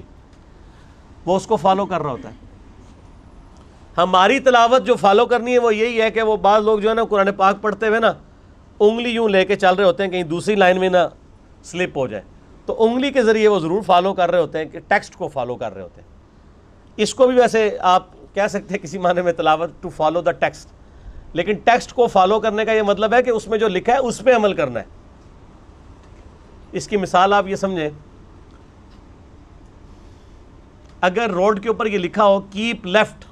وہ اس کو فالو کر رہا ہوتا ہے۔ ہماری تلاوت جو فالو کرنی ہے وہ یہی ہے کہ وہ بعض لوگ جو ہے نا قرآن پاک پڑھتے ہوئے نا انگلی یوں لے کے چل رہے ہوتے ہیں کہیں دوسری لائن میں نہ سلپ ہو جائے، تو انگلی کے ذریعے وہ ضرور فالو کر رہے ہوتے ہیں کہ ٹیکسٹ کو فالو کر رہے ہوتے ہیں۔ اس کو بھی ویسے آپ کہہ سکتے ہیں کسی معنی میں تلاوت ٹو فالو دا ٹیکسٹ، لیکن ٹیکسٹ کو فالو کرنے کا یہ مطلب ہے کہ اس میں جو لکھا ہے اس پہ عمل کرنا ہے۔ اس کی مثال آپ یہ سمجھیں، اگر روڈ کے اوپر یہ لکھا ہو کیپ لیفٹ،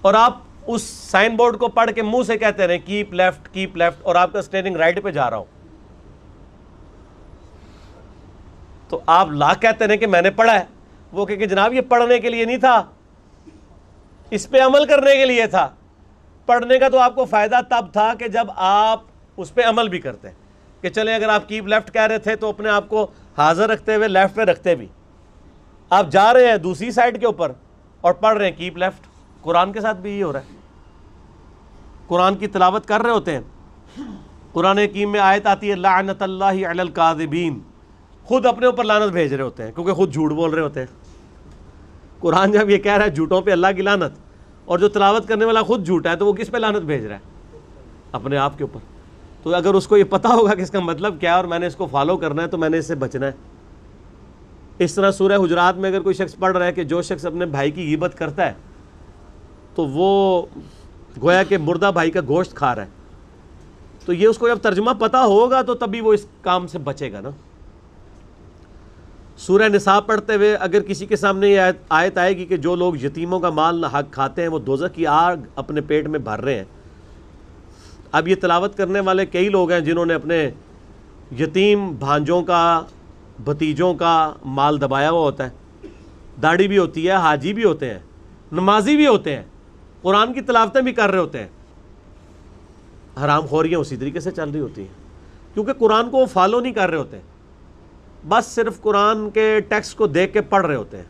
اور آپ اس سائن بورڈ کو پڑھ کے منہ سے کہتے رہے کیپ لیفٹ، اور آپ کا اسٹیئرنگ رائٹ پہ جا رہا ہو، تو آپ لا کہتے رہے کہ میں نے پڑھا ہے، وہ کہ جناب یہ پڑھنے کے لیے نہیں تھا، اس پہ عمل کرنے کے لیے تھا۔ پڑھنے کا تو آپ کو فائدہ تب تھا کہ جب آپ اس پہ عمل بھی کرتے، کہ چلیں اگر آپ کیپ لیفٹ کہہ رہے تھے تو اپنے آپ کو حاضر رکھتے ہوئے لیفٹ پہ رکھتے بھی۔ آپ جا رہے ہیں دوسری سائڈ کے اوپر اور پڑھ رہے ہیں کیپ لیفٹ۔ قرآن کے ساتھ بھی یہ ہو رہا ہے، قرآن کی تلاوت کر رہے ہوتے ہیں، قرآن حکیم میں آیت آتی ہے لعنت اللہ علی الکاذبین، خود اپنے اوپر لعنت بھیج رہے ہوتے ہیں کیونکہ خود جھوٹ بول رہے ہوتے ہیں۔ قرآن جب یہ کہہ رہا ہے جھوٹوں پہ اللہ کی لعنت، اور جو تلاوت کرنے والا خود جھوٹا ہے، تو وہ کس پہ لعنت بھیج رہا ہے؟ اپنے آپ کے اوپر۔ تو اگر اس کو یہ پتہ ہوگا کہ اس کا مطلب کیا ہے اور میں نے اس کو فالو کرنا ہے تو میں نے اس سے بچنا ہے۔ اس طرح سورہ حجرات میں اگر کوئی شخص پڑھ رہا ہے کہ جو شخص اپنے بھائی کی غیبت کرتا ہے تو وہ گویا کہ مردہ بھائی کا گوشت کھا رہا ہے، تو یہ اس کو جب ترجمہ پتہ ہوگا تو تبھی وہ اس کام سے بچے گا نا. سورہ نساء پڑھتے ہوئے اگر کسی کے سامنے یہ آیت آئے گی کہ جو لوگ یتیموں کا مال ناحق کھاتے ہیں وہ دوزخ کی آگ اپنے پیٹ میں بھر رہے ہیں. اب یہ تلاوت کرنے والے کئی لوگ ہیں جنہوں نے اپنے یتیم بھانجوں کا بھتیجوں کا مال دبایا ہوا ہوتا ہے. داڑھی بھی ہوتی ہے, حاجی بھی ہوتے ہیں, نمازی بھی ہوتے ہیں, قرآن کی تلاوتیں بھی کر رہے ہوتے ہیں, حرام خوریاں اسی طریقے سے چل رہی ہوتی ہیں کیونکہ قرآن کو وہ فالو نہیں کر رہے ہوتے, بس صرف قرآن کے ٹیکسٹ کو دیکھ کے پڑھ رہے ہوتے ہیں,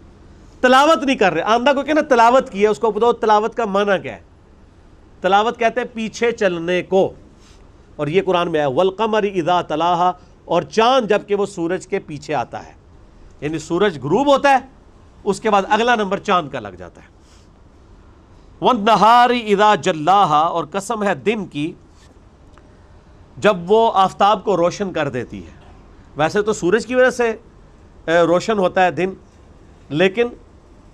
تلاوت نہیں کر رہے. آندہ کو کہنا تلاوت کی ہے, اس کو بتاؤ تلاوت کا معنی کیا ہے. تلاوت کہتے ہیں پیچھے چلنے کو, اور یہ قرآن میں ہے والقمر اذا تلاہا, اور چاند جب کہ وہ سورج کے پیچھے آتا ہے, یعنی سورج غروب ہوتا ہے اس کے بعد اگلا نمبر چاند کا لگ جاتا ہے. والنہار اذا جلاہا, اور قسم ہے دن کی جب وہ آفتاب کو روشن کر دیتی ہے. ویسے تو سورج کی وجہ سے روشن ہوتا ہے دن, لیکن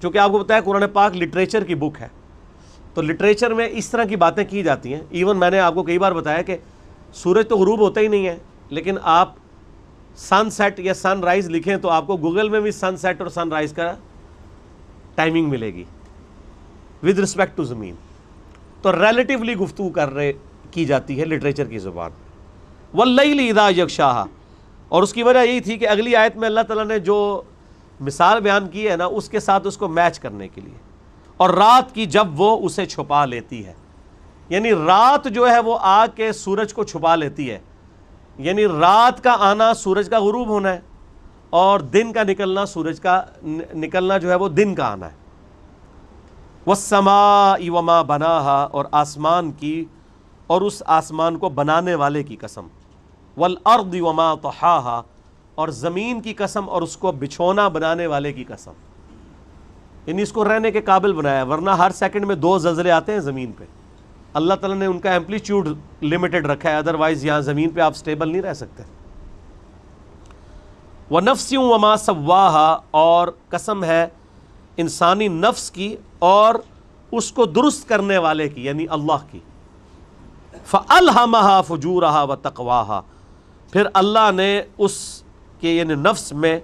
چونکہ آپ کو پتہ ہے قرآن پاک لٹریچر کی بک ہے تو لٹریچر میں اس طرح کی باتیں کی جاتی ہیں. ایون میں نے آپ کو کئی بار بتایا کہ سورج تو غروب ہوتا ہی نہیں ہے, لیکن آپ سن سیٹ یا سن رائز لکھیں تو آپ کو گوگل میں بھی سن سیٹ اور سن رائز کا ٹائمنگ ملے گی ود رسپیکٹ ٹو زمین. تو ریلیٹیولی گفتگو کی جاتی ہے لٹریچر کی زبان. واللیل اذا یغشاہا, اور اس کی وجہ یہی تھی کہ اگلی آیت میں اللہ تعالیٰ نے جو مثال بیان کی ہے نا اس کے ساتھ اس کو میچ کرنے کے لیے, اور رات کی جب وہ اسے چھپا لیتی ہے, یعنی رات جو ہے وہ آ کے سورج کو چھپا لیتی ہے, یعنی رات کا آنا سورج کا غروب ہونا ہے اور دن کا نکلنا سورج کا نکلنا جو ہے وہ دن کا آنا ہے. والسماء وما بناہا, اور آسمان کی اور اس آسمان کو بنانے والے کی قسم. والارض وما طحاہا, اور زمین کی قسم اور اس کو بچھونا بنانے والے کی قسم, یعنی اس کو رہنے کے قابل بنایا, ورنہ ہر سیکنڈ میں 2 زلزلے آتے ہیں زمین پہ. اللہ تعالیٰ نے ان کا ایمپلیٹیوڈ لمیٹڈ رکھا ہے, ادروائز یہاں زمین پہ آپ سٹیبل نہیں رہ سکتے. وَنَفْسٍ وَمَا سَوَّاهَا, اور قسم ہے انسانی نفس کی اور اس کو درست کرنے والے کی, یعنی اللہ کی. فَأَلْهَمَهَا فُجُورَهَا وَتَقْوَاهَا, پھر اللہ نے اس کے یعنی نفس میں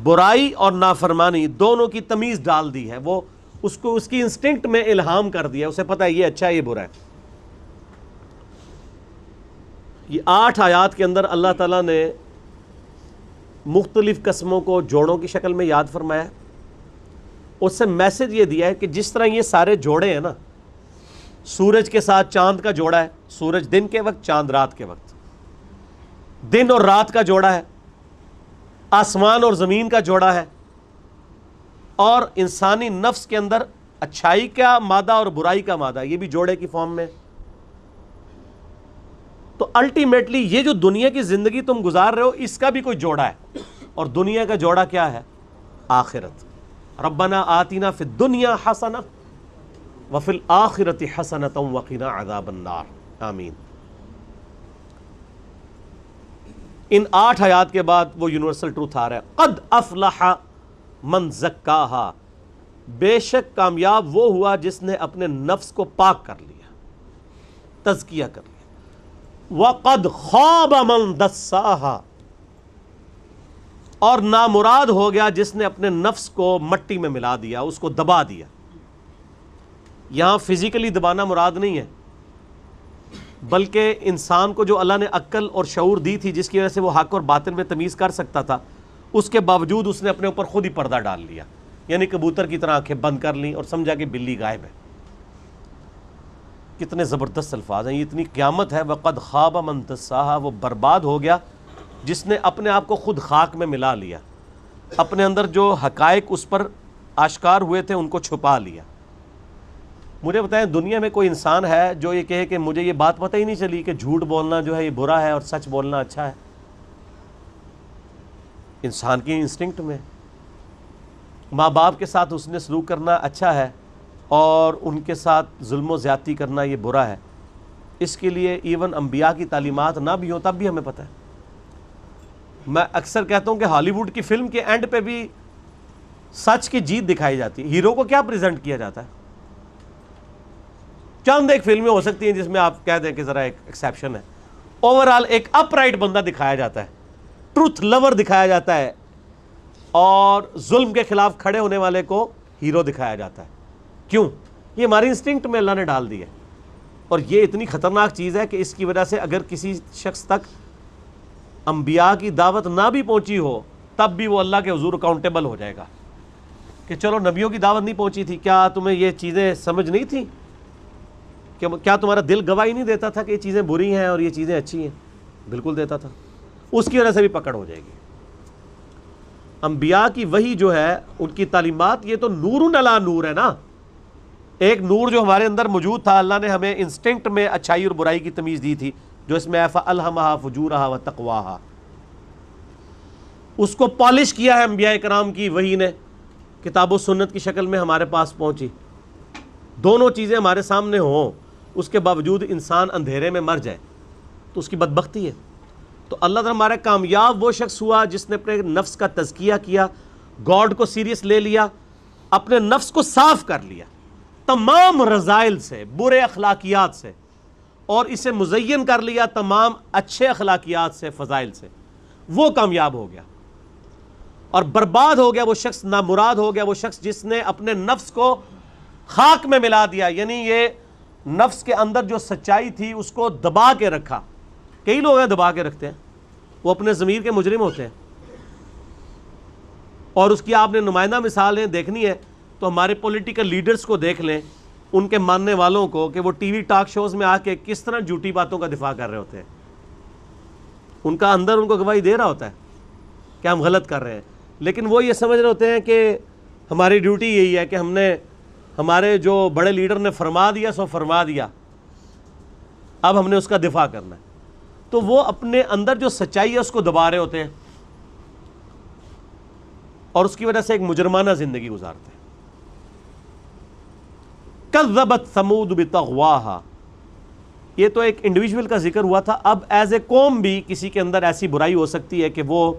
برائی اور نافرمانی دونوں کی تمیز ڈال دی ہے. وہ اس کو اس کی انسٹنکٹ میں الہام کر دیا, اسے پتہ ہے یہ اچھا ہے یہ برا ہے. یہ 8 آیات کے اندر اللہ تعالیٰ نے مختلف قسموں کو جوڑوں کی شکل میں یاد فرمایا. اس سے میسج یہ دیا ہے کہ جس طرح یہ سارے جوڑے ہیں نا, سورج کے ساتھ چاند کا جوڑا ہے, سورج دن کے وقت چاند رات کے وقت, دن اور رات کا جوڑا ہے, آسمان اور زمین کا جوڑا ہے, اور انسانی نفس کے اندر اچھائی کا مادہ اور برائی کا مادہ, یہ بھی جوڑے کی فارم میں. تو الٹیمیٹلی یہ جو دنیا کی زندگی تم گزار رہے ہو اس کا بھی کوئی جوڑا ہے, اور دنیا کا جوڑا کیا ہے؟ آخرت. ربنا آتنا فی الدنیا حسنہ وفی الآخرۃ حسنۃ وقنا عذاب النار. آمین. ان 8 آیات کے بعد وہ یونیورسل ٹروتھ آ رہا ہے, قد افلح من زکاہا, بے شک کامیاب وہ ہوا جس نے اپنے نفس کو پاک کر لیا, تزکیہ کر لیا. وقد خاب من دساہا, اور نامراد ہو گیا جس نے اپنے نفس کو مٹی میں ملا دیا, اس کو دبا دیا. یہاں فزیکلی دبانا مراد نہیں ہے, بلکہ انسان کو جو اللہ نے عقل اور شعور دی تھی جس کی وجہ سے وہ حق اور باطل میں تمیز کر سکتا تھا, اس کے باوجود اس نے اپنے اوپر خود ہی پردہ ڈال لیا, یعنی کبوتر کی طرح آنکھیں بند کر لیں اور سمجھا کہ بلی غائب ہے. کتنے زبردست الفاظ ہیں, یہ اتنی قیامت ہے. وقد خاب من دساہا, وہ برباد ہو گیا جس نے اپنے آپ کو خود خاک میں ملا لیا, اپنے اندر جو حقائق اس پر آشکار ہوئے تھے ان کو چھپا لیا. مجھے بتائیں دنیا میں کوئی انسان ہے جو یہ کہے کہ مجھے یہ بات پتہ ہی نہیں چلی کہ جھوٹ بولنا جو ہے یہ برا ہے اور سچ بولنا اچھا ہے؟ انسان کی انسٹنکٹ میں ماں باپ کے ساتھ اس نے سلوک کرنا اچھا ہے اور ان کے ساتھ ظلم و زیادتی کرنا یہ برا ہے. اس کے لیے ایون انبیاء کی تعلیمات نہ بھی ہوں تب بھی ہمیں پتہ ہے. میں اکثر کہتا ہوں کہ ہالی ووڈ کی فلم کے اینڈ پہ بھی سچ کی جیت دکھائی جاتی ہے. ہیرو کو کیا پریزنٹ کیا جاتا ہے؟ چند ایک فلمیں ہو سکتی ہیں جس میں آپ کہہ دیں کہ ذرا ایک ایکسیپشن ہے. اوورآل ایک اپ رائٹ بندہ دکھایا جاتا ہے, ٹروتھ لور دکھایا جاتا ہے, اور ظلم کے خلاف کھڑے ہونے والے کو ہیرو دکھایا جاتا ہے. کیوں؟ یہ ہماری انسٹنکٹ میں اللہ نے ڈال دی ہے, اور یہ اتنی خطرناک چیز ہے کہ اس کی وجہ سے اگر کسی شخص تک انبیاء کی دعوت نہ بھی پہنچی ہو تب بھی وہ اللہ کے حضور اکاؤنٹیبل ہو جائے گا کہ چلو نبیوں کی دعوت نہیں پہنچی تھی, کیا تمہیں یہ چیزیں سمجھ نہیں تھی؟ کیا تمہارا دل گواہی نہیں دیتا تھا کہ یہ چیزیں بری ہیں اور یہ چیزیں اچھی ہیں؟ بالکل دیتا تھا. اس کی وجہ سے بھی پکڑ ہو جائے گی. انبیاء کی وحی جو ہے, ان کی تعلیمات, یہ تو نور علی نور ہے نا. ایک نور جو ہمارے اندر موجود تھا, اللہ نے ہمیں انسٹنکٹ میں اچھائی اور برائی کی تمیز دی تھی, جو اس میں فَأَلْهَمَهَا فُجُورَهَا وَتَقْوَاهَا, اس کو پالش کیا ہے انبیاء کرام کی وحی نے, کتاب و سنت کی شکل میں ہمارے پاس پہنچی. دونوں چیزیں ہمارے سامنے ہوں, اس کے باوجود انسان اندھیرے میں مر جائے تو اس کی بدبختی ہے. تو اللہ تعالیٰ ہمارا کامیاب وہ شخص ہوا جس نے اپنے نفس کا تزکیہ کیا, گاڈ کو سیریس لے لیا, اپنے نفس کو صاف کر لیا تمام رذائل سے, برے اخلاقیات سے, اور اسے مزین کر لیا تمام اچھے اخلاقیات سے, فضائل سے. وہ کامیاب ہو گیا. اور برباد ہو گیا وہ شخص, نامراد ہو گیا وہ شخص جس نے اپنے نفس کو خاک میں ملا دیا. یعنی یہ نفس کے اندر جو سچائی تھی اس کو دبا کے رکھا. کئی لوگ ہیں دبا کے رکھتے ہیں, وہ اپنے ضمیر کے مجرم ہوتے ہیں. اور اس کی آپ نے نمائندہ مثالیں دیکھنی ہے تو ہمارے پولیٹیکل لیڈرز کو دیکھ لیں, ان کے ماننے والوں کو, کہ وہ ٹی وی ٹاک شوز میں آ کے کس طرح جھوٹی باتوں کا دفاع کر رہے ہوتے ہیں. ان کا اندر ان کو گواہی دے رہا ہوتا ہے کہ ہم غلط کر رہے ہیں, لیکن وہ یہ سمجھ رہے ہوتے ہیں کہ ہماری ڈیوٹی یہی ہے کہ ہم نے, ہمارے جو بڑے لیڈر نے فرما دیا سو فرما دیا, اب ہم نے اس کا دفاع کرنا ہے. تو وہ اپنے اندر جو سچائی ہے اس کو دبا رہے ہوتے ہیں, اور اس کی وجہ سے ایک مجرمانہ زندگی گزارتے ہیں. کذبت ثمود بطغواہا, یہ تو ایک انڈیویجول کا ذکر ہوا تھا. اب ایز اے قوم بھی کسی کے اندر ایسی برائی ہو سکتی ہے کہ وہ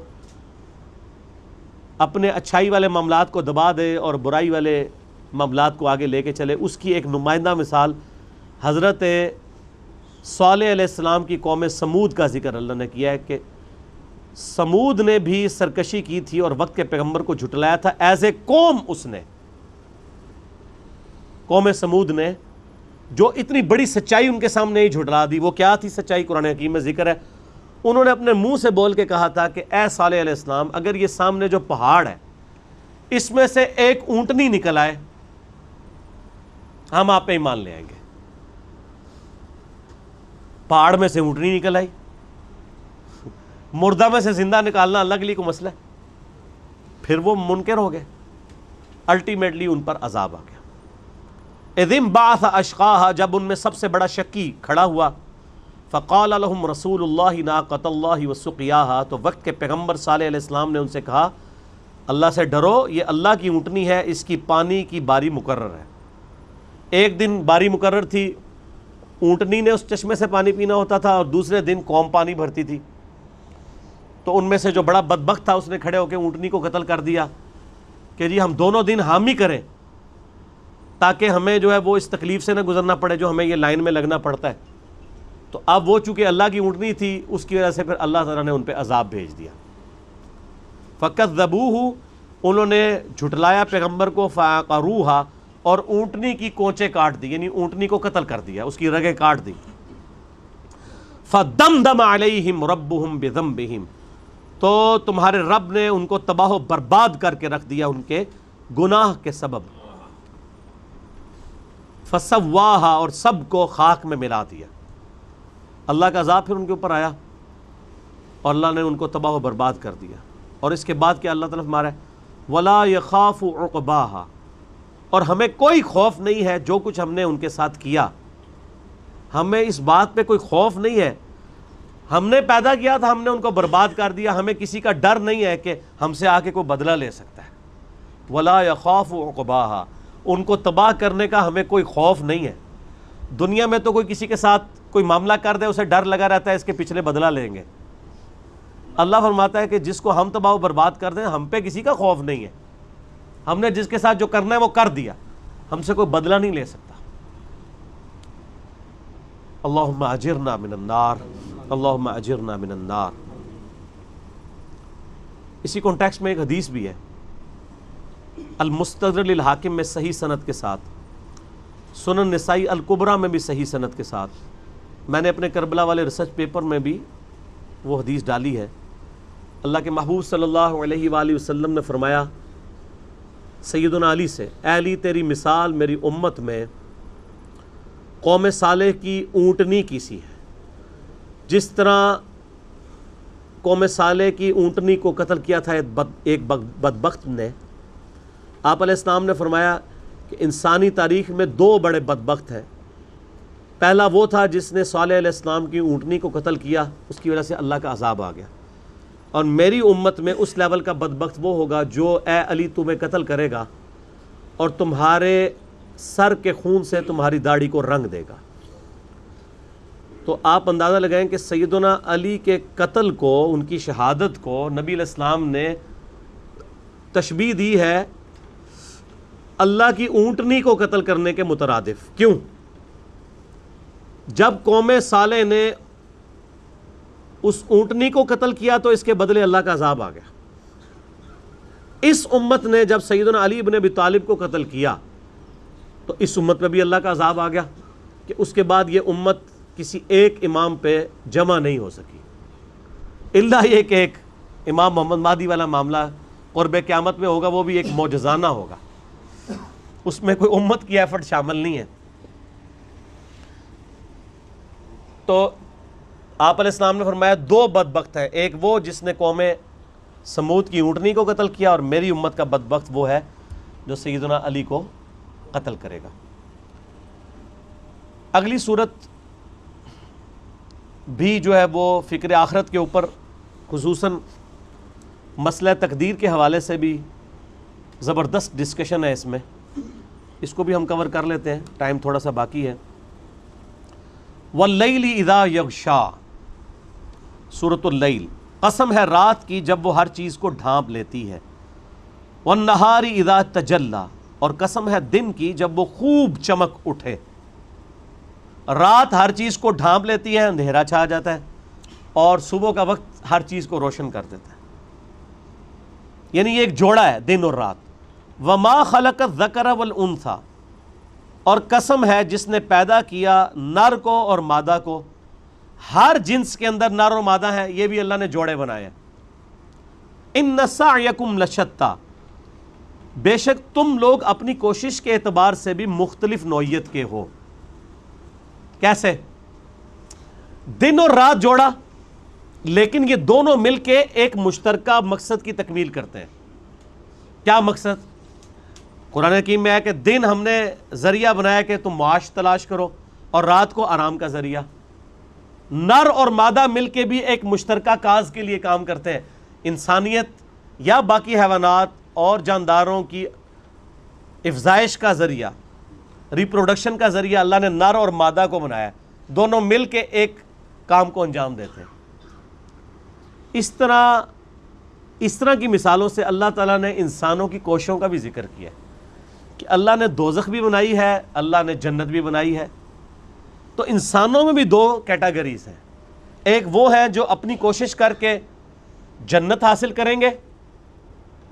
اپنے اچھائی والے معاملات کو دبا دے اور برائی والے معاملات کو آگے لے کے چلے. اس کی ایک نمائندہ مثال حضرت صالح علیہ السلام کی قوم سمود کا ذکر اللہ نے کیا ہے کہ سمود نے بھی سرکشی کی تھی اور وقت کے پیغمبر کو جھٹلایا تھا. ایز اے قوم اس نے, قوم سمود نے جو اتنی بڑی سچائی ان کے سامنے ہی جھٹلا دی. وہ کیا تھی سچائی؟ قرآن حکیم میں ذکر ہے, انہوں نے اپنے منہ سے بول کے کہا تھا کہ اے صالح علیہ السلام, اگر یہ سامنے جو پہاڑ ہے اس میں سے ایک اونٹنی نکل آئے ہم آپ پہ ایمان لے آئیں گے. پہاڑ میں سے اونٹنی نکل آئی, مردہ میں سے زندہ نکالنا اللہ کے لیے کو مسئلہ ہے. پھر وہ منکر ہو گئے, الٹیمیٹلی ان پر عذاب آ گیا. اذ انبعث اشقاها, جب ان میں سب سے بڑا شکی کھڑا ہوا, فقال لهم رسول اللہ ناقۃ اللہ وسقیاها, تو وقت کے پیغمبر صالح علیہ السلام نے ان سے کہا اللہ سے ڈرو, یہ اللہ کی اونٹنی ہے, اس کی پانی کی باری مقرر ہے. ایک دن باری مقرر تھی, اونٹنی نے اس چشمے سے پانی پینا ہوتا تھا, اور دوسرے دن قوم پانی بھرتی تھی. تو ان میں سے جو بڑا بدبخت تھا اس نے کھڑے ہو کے اونٹنی کو قتل کر دیا کہ جی ہم دونوں دن حامی کریں تاکہ ہمیں جو ہے وہ اس تکلیف سے نہ گزرنا پڑے جو ہمیں یہ لائن میں لگنا پڑتا ہے. تو اب وہ چونکہ اللہ کی اونٹنی تھی اس کی وجہ سے پھر اللہ تعالیٰ نے ان پہ عذاب بھیج دیا. فَكَذَّبُوهُ, انہوں نے جھٹلایا پیغمبر کو, فَعَقَرُوهَا, اور اونٹنی کی کونچے کاٹ دی, یعنی اونٹنی کو قتل کر دیا, اس کی رگیں کاٹ دی. فَدَمْدَمَ عَلَيْهِمْ رَبُّهُمْ بِذَنبِهِمْ, تو تمہارے رب نے ان کو تباہ و برباد کر کے رکھ دیا ان کے گناہ کے سبب. فَسَوَّاهَا, اور سب کو خاک میں ملا دیا. اللہ کا عذاب پھر ان کے اوپر آیا اور اللہ نے ان کو تباہ و برباد کر دیا. اور اس کے بعد کیا اللہ تعالیٰ فرما رہا ہے, وَلَا يَخَافُ عُقْبَاهَا, اور ہمیں کوئی خوف نہیں ہے جو کچھ ہم نے ان کے ساتھ کیا. ہمیں اس بات پہ کوئی خوف نہیں ہے, ہم نے پیدا کیا تھا, ہم نے ان کو برباد کر دیا, ہمیں کسی کا ڈر نہیں ہے کہ ہم سے آ کے کوئی بدلہ لے سکتا ہے. وَلَا يَخَافُ عُقْبَاهَا, ان کو تباہ کرنے کا ہمیں کوئی خوف نہیں ہے. دنیا میں تو کوئی کسی کے ساتھ کوئی معاملہ کر دے اسے ڈر لگا رہتا ہے اس کے پچھلے بدلہ لیں گے. اللہ فرماتا ہے کہ جس کو ہم تباہ و برباد کر دیں ہم پہ کسی کا خوف نہیں ہے. ہم نے جس کے ساتھ جو کرنا ہے وہ کر دیا, ہم سے کوئی بدلہ نہیں لے سکتا. اللہم اجرنا من النار، اللہم اجرنا من النار۔ اسی کانٹیکسٹ میں ایک حدیث بھی ہے المستدرک للحاکم میں صحیح سند کے ساتھ، سنن نسائی الکبریٰ میں بھی صحیح سند کے ساتھ، میں نے اپنے کربلا والے ریسرچ پیپر میں بھی وہ حدیث ڈالی ہے۔ اللہ کے محبوب صلی اللہ علیہ وآلہ وسلم نے فرمایا سیدنا علی سے، اے علی تیری مثال میری امت میں قوم صالح کی اونٹنی کی سی ہے، جس طرح قوم صالح کی اونٹنی کو قتل کیا تھا ایک بدبخت نے۔ آپ علیہ السلام نے فرمایا کہ انسانی تاریخ میں دو بڑے بدبخت ہیں، پہلا وہ تھا جس نے صالح علیہ السلام کی اونٹنی کو قتل کیا، اس کی وجہ سے اللہ کا عذاب آ گیا، اور میری امت میں اس لیول کا بدبخت وہ ہوگا جو اے علی تمہیں قتل کرے گا اور تمہارے سر کے خون سے تمہاری داڑھی کو رنگ دے گا۔ تو آپ اندازہ لگائیں کہ سیدنا علی کے قتل کو، ان کی شہادت کو نبی علیہ السلام نے تشبیہ دی ہے اللہ کی اونٹنی کو قتل کرنے کے مترادف۔ کیوں؟ جب قوم صالح نے اس اونٹنی کو قتل کیا تو اس کے بدلے اللہ کا عذاب آ گیا۔ اس امت نے جب سیدنا علی بن ابی طالب کو قتل کیا تو اس امت پہ بھی اللہ کا عذاب آ گیا کہ اس کے بعد یہ امت کسی ایک امام پہ جمع نہیں ہو سکی، اللہ یہ کہ ایک امام محمد مہدی والا معاملہ قرب قیامت میں ہوگا، وہ بھی ایک معجزانہ ہوگا، اس میں کوئی امت کی ایفرٹ شامل نہیں ہے۔ تو آپ علیہ السلام نے فرمایا دو بدبخت ہیں، ایک وہ جس نے قوم سمود کی اونٹنی کو قتل کیا، اور میری امت کا بدبخت وہ ہے جو سیدنا علی کو قتل کرے گا۔ اگلی صورت بھی جو ہے وہ فکر آخرت کے اوپر، خصوصاً مسئلہ تقدیر کے حوالے سے بھی زبردست ڈسکشن ہے، اس میں اس کو بھی ہم کور کر لیتے ہیں، ٹائم تھوڑا سا باقی ہے۔ وَاللَّيْلِ إِذَا يَغْشَىٰ، سورۃ اللیل، قسم ہے رات کی جب وہ ہر چیز کو ڈھانپ لیتی ہے۔ وَالنَّهَارِ إِذَا تَجَلَّىٰ، اور قسم ہے دن کی جب وہ خوب چمک اٹھے۔ رات ہر چیز کو ڈھانپ لیتی ہے، اندھیرا چھا جاتا ہے، اور صبح کا وقت ہر چیز کو روشن کر دیتا ہے، یعنی یہ ایک جوڑا ہے دن اور رات۔ وَمَا خَلَقَ الذَّكَرَ وَالْأُنثَىٰ، اور قسم ہے جس نے پیدا کیا نر کو اور مادہ کو، ہر جنس کے اندر نر اور مادہ ہیں، یہ بھی اللہ نے جوڑے بنائے ہیں۔ إِنَّ سَعْيَكُمْ لَشَتَّىٰ، بے شک تم لوگ اپنی کوشش کے اعتبار سے بھی مختلف نوعیت کے ہو۔ کیسے؟ دن اور رات جوڑا، لیکن یہ دونوں مل کے ایک مشترکہ مقصد کی تکمیل کرتے ہیں۔ کیا مقصد؟ قرآن حکیم میں ہے کہ دن ہم نے ذریعہ بنایا کہ تم معاش تلاش کرو، اور رات کو آرام کا ذریعہ۔ نر اور مادہ مل کے بھی ایک مشترکہ کاز کے لیے کام کرتے ہیں۔ انسانیت یا باقی حیوانات اور جانداروں کی افزائش کا ذریعہ، ریپروڈکشن کا ذریعہ اللہ نے نر اور مادہ کو بنایا، دونوں مل کے ایک کام کو انجام دیتے ہیں۔ اس طرح کی مثالوں سے اللہ تعالیٰ نے انسانوں کی کوششوں کا بھی ذکر کیا ہے کہ اللہ نے دوزخ بھی بنائی ہے، اللہ نے جنت بھی بنائی ہے۔ تو انسانوں میں بھی دو کیٹیگریز ہیں، ایک وہ ہے جو اپنی کوشش کر کے جنت حاصل کریں گے،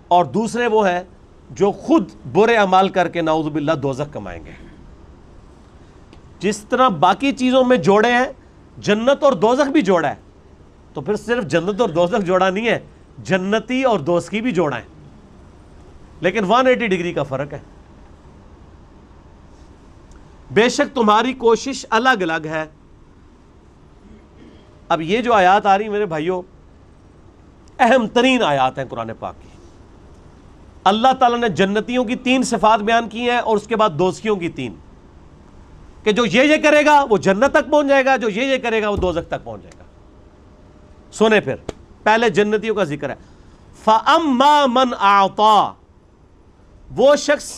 اور دوسرے وہ ہیں جو خود برے اعمال کر کے نعوذ باللہ دوزخ کمائیں گے۔ جس طرح باقی چیزوں میں جوڑے ہیں، جنت اور دوزخ بھی جوڑا ہے، تو پھر صرف جنت اور دوزخ جوڑا نہیں ہے، جنتی اور دوزخی بھی جوڑا ہے، لیکن 180 ڈگری کا فرق ہے۔ بے شک تمہاری کوشش الگ الگ ہے۔ اب یہ جو آیات آ رہی میرے بھائیوں، اہم ترین آیات ہیں قرآن پاک کی۔ اللہ تعالیٰ نے جنتیوں کی 3 صفات بیان کی ہیں، اور اس کے بعد دوزخیوں کی 3، کہ جو یہ کرے گا وہ جنت تک پہنچ جائے گا، جو یہ کرے گا وہ دوزخ تک پہنچ جائے گا۔ سنیں پھر، پہلے جنتیوں کا ذکر ہے۔ فَأَمَّا مَنْ أَعْطَىٰ، وہ شخص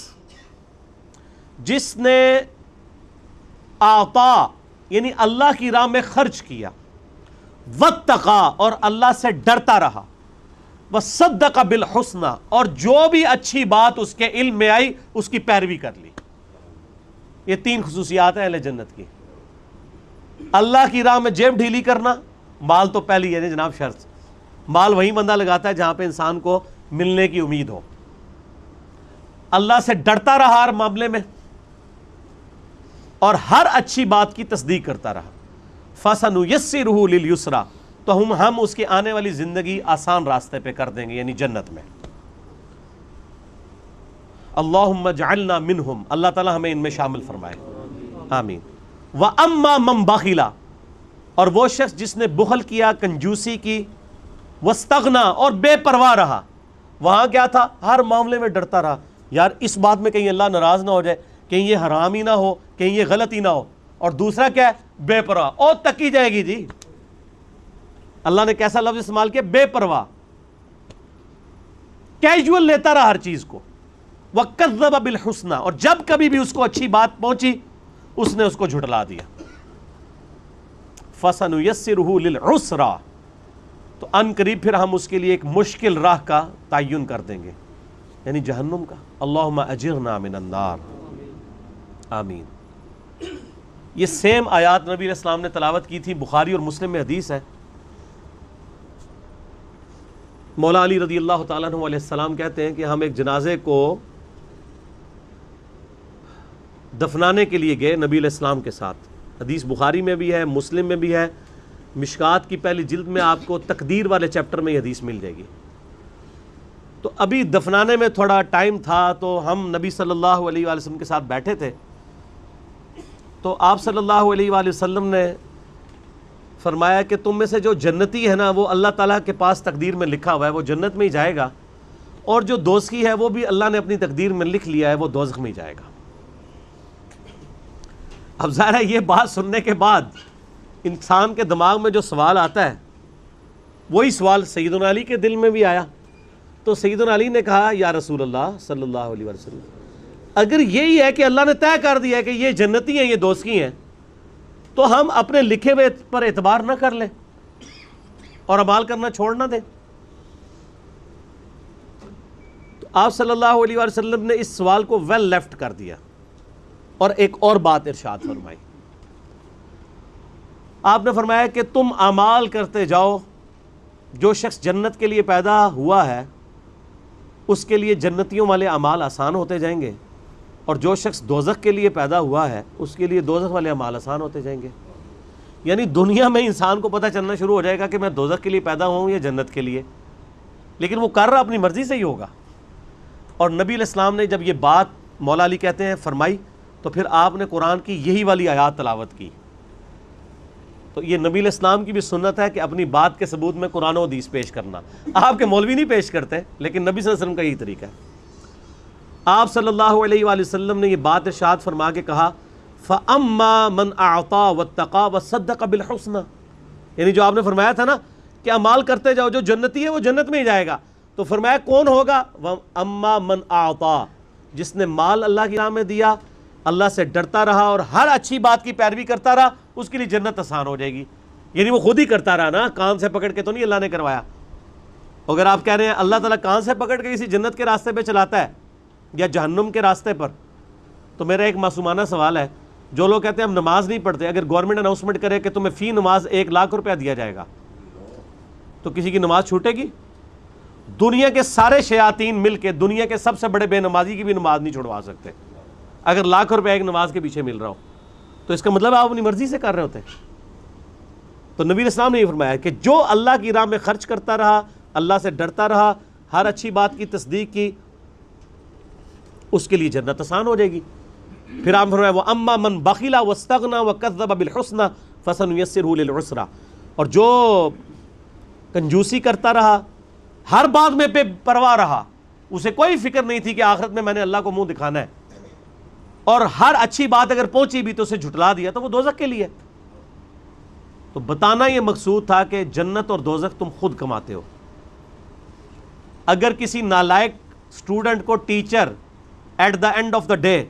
جس نے اعطا یعنی اللہ کی راہ میں خرچ کیا، واتقى، اور اللہ سے ڈرتا رہا، وصدق بالحسنى، اور جو بھی اچھی بات اس کے علم میں آئی اس کی پیروی کر لی۔ یہ 3 خصوصیات ہیں اہل جنت کی۔ اللہ کی راہ میں جیب ڈھیلی کرنا، مال تو پہلی ہے جناب شرط، مال وہیں بندہ لگاتا ہے جہاں پہ انسان کو ملنے کی امید ہو۔ اللہ سے ڈرتا رہا ہر معاملے میں، اور ہر اچھی بات کی تصدیق کرتا رہا۔ فَسَنُيَسِّرُهُ لِلْيُسْرَى، تو ہم اس کی آنے والی زندگی آسان راستے پہ کر دیں گے، یعنی جنت میں۔ اللہم اجعلنا منہم، اللہ تعالی ہمیں ان میں شامل فرمائے، آمین۔ وَأَمَّا مَنْ بَخِلَ، اور وہ شخص جس نے بخل کیا، کنجوسی کی، وَاسْتَغْنَى، اور بے پرواہ رہا۔ وہاں کیا تھا؟ ہر معاملے میں ڈرتا رہا، یار اس بات میں کہیں اللہ ناراض نہ ہو جائے، کہیں یہ حرام ہی نہ ہو، کہیں یہ غلط ہی نہ ہو۔ اور دوسرا کیا ہے؟ بے پرواہ، اور تکی جائے گی جی۔ اللہ نے کیسا لفظ استعمال کیا؟ بے پرواہ، کیجول لیتا رہا ہر چیز کو۔ وَكَذَّبَ بِالْحُسْنَى، اور جب کبھی بھی اس کو اچھی بات پہنچی اس نے اس کو جھٹلا دیا۔ فَسَنُيَسِّرُهُ لِلْعُسْرَى، تو ان قریب پھر ہم اس کے لیے ایک مشکل راہ کا تعین کر دیں گے، یعنی جہنم کا۔ اللہم اجرنا من النار، آمین۔ یہ سیم آیات نبی علیہ السلام نے تلاوت کی تھی، بخاری اور مسلم میں حدیث ہے۔ مولا علی رضی اللہ تعالیٰ عنہ علیہ السلام کہتے ہیں کہ ہم ایک جنازے کو دفنانے کے لیے گئے نبی علیہ السلام کے ساتھ، حدیث بخاری میں بھی ہے، مسلم میں بھی ہے، مشکات کی پہلی جلد میں آپ کو تقدیر والے چیپٹر میں یہ حدیث مل جائے گی۔ تو ابھی دفنانے میں تھوڑا ٹائم تھا، تو ہم نبی صلی اللہ علیہ وآلہ وسلم کے ساتھ بیٹھے تھے، تو آپ صلی اللہ علیہ وآلہ وسلم نے فرمایا کہ تم میں سے جو جنتی ہے نا وہ اللہ تعالیٰ کے پاس تقدیر میں لکھا ہوا ہے، وہ جنت میں ہی جائے گا، اور جو دوزخی ہے وہ بھی اللہ نے اپنی تقدیر میں لکھ لیا ہے، وہ دوزخ میں ہی جائے گا۔ اب ظاہر ہے یہ بات سننے کے بعد انسان کے دماغ میں جو سوال آتا ہے وہی سوال سیدنا علی کے دل میں بھی آیا۔ تو سیدنا علی نے کہا یا رسول اللہ صلی اللہ علیہ وسلم، اگر یہی ہے کہ اللہ نے طے کر دیا ہے کہ یہ جنتی ہیں یہ دوزخی ہیں، تو ہم اپنے لکھے ہوئے پر اعتبار نہ کر لیں اور عمال کرنا چھوڑ نہ دیں۔ تو آپ صلی اللہ علیہ وسلم نے اس سوال کو ویل لیفٹ کر دیا، اور ایک اور بات ارشاد فرمائی۔ آپ نے فرمایا کہ تم اعمال کرتے جاؤ، جو شخص جنت کے لیے پیدا ہوا ہے اس کے لیے جنتیوں والے اعمال آسان ہوتے جائیں گے، اور جو شخص دوزخ کے لیے پیدا ہوا ہے اس کے لیے دوزخ والے اعمال آسان ہوتے جائیں گے۔ یعنی دنیا میں انسان کو پتہ چلنا شروع ہو جائے گا کہ میں دوزخ کے لیے پیدا ہوں یا جنت کے لیے، لیکن وہ کر رہا اپنی مرضی سے ہی ہوگا۔ اور نبی علیہ السلام نے جب یہ بات مولا علی کہتے ہیں فرمائی، تو پھر آپ نے قرآن کی یہی والی آیات تلاوت کی۔ تو یہ نبی علیہ السلام کی بھی سنت ہے کہ اپنی بات کے ثبوت میں قرآن و حدیث پیش کرنا۔ آپ کے مولوی نہیں پیش کرتے، لیکن نبی صلی اللہ علیہ وسلم کا یہی طریقہ ہے۔ آپ صلی اللہ علیہ وآلہ وسلم نے یہ بات ارشاد فرما کے کہا فَأَمَّا مَنْ أَعْطَى وَاتَّقَى وَصَدَّقَ بِالْحُسْنَى، یعنی جو آپ نے فرمایا تھا نا کہ اعمال کرتے جاؤ، جو جنتی ہے وہ جنت میں ہی جائے گا، تو فرمایا کون ہوگا؟ وَأَمَّا مَنْ أَعْطَى، جس نے مال اللہ کی راہ میں دیا، اللہ سے ڈرتا رہا اور ہر اچھی بات کی پیروی کرتا رہا، اس کے لیے جنت آسان ہو جائے گی۔ یعنی وہ خود ہی کرتا رہا نا، کان سے پکڑ کے تو نہیں اللہ نے کروایا۔ اگر آپ کہہ رہے ہیں اللہ تعالیٰ کان سے پکڑ کے کسی جنت کے راستے پہ چلاتا ہے یا جہنم کے راستے پر، تو میرا ایک معصومانہ سوال ہے، جو لوگ کہتے ہیں ہم نماز نہیں پڑھتے، اگر گورنمنٹ اناؤنسمنٹ کرے کہ تمہیں فی نماز 1,00,000 روپیہ دیا جائے گا، تو کسی کی نماز چھوٹے گی؟ دنیا کے سارے شیاطین مل کے دنیا کے سب سے بڑے بے نمازی کی بھی نماز نہیں چھڑوا سکتے، اگر 1,00,000 روپیہ ایک نماز کے پیچھے مل رہا ہو، تو اس کا مطلب آپ اپنی مرضی سے کر رہے ہوتے ہیں۔ تو نبی علیہ السلام نے یہ فرمایا کہ جو اللہ کی راہ میں خرچ کرتا رہا، اللہ سے ڈرتا رہا، ہر اچھی بات کی تصدیق کی، اس کے لیے جنت آسان ہو جائے گی۔ پھر آپ فرمایا وَأَمَّا مَنْ بَخِلَ وَاسْتَغْنَى وَكَذَّبَ بِالْحُسْنَى فَسَنُيَسِّرُهُ لِلْعُسْرَى، اور جو کنجوسی کرتا رہا، ہر بات میں بے پرواہ رہا، اسے کوئی فکر نہیں تھی کہ آخرت میں نے اللہ کو منہ دکھانا ہے، اور ہر اچھی بات اگر پہنچی بھی تو اسے جھٹلا دیا، تو وہ دوزخ کے لیے۔ تو بتانا یہ مقصود تھا کہ جنت اور دوزخ تم خود کماتے ہو۔ اگر کسی نالائق اسٹوڈنٹ کو teacher at the end of the day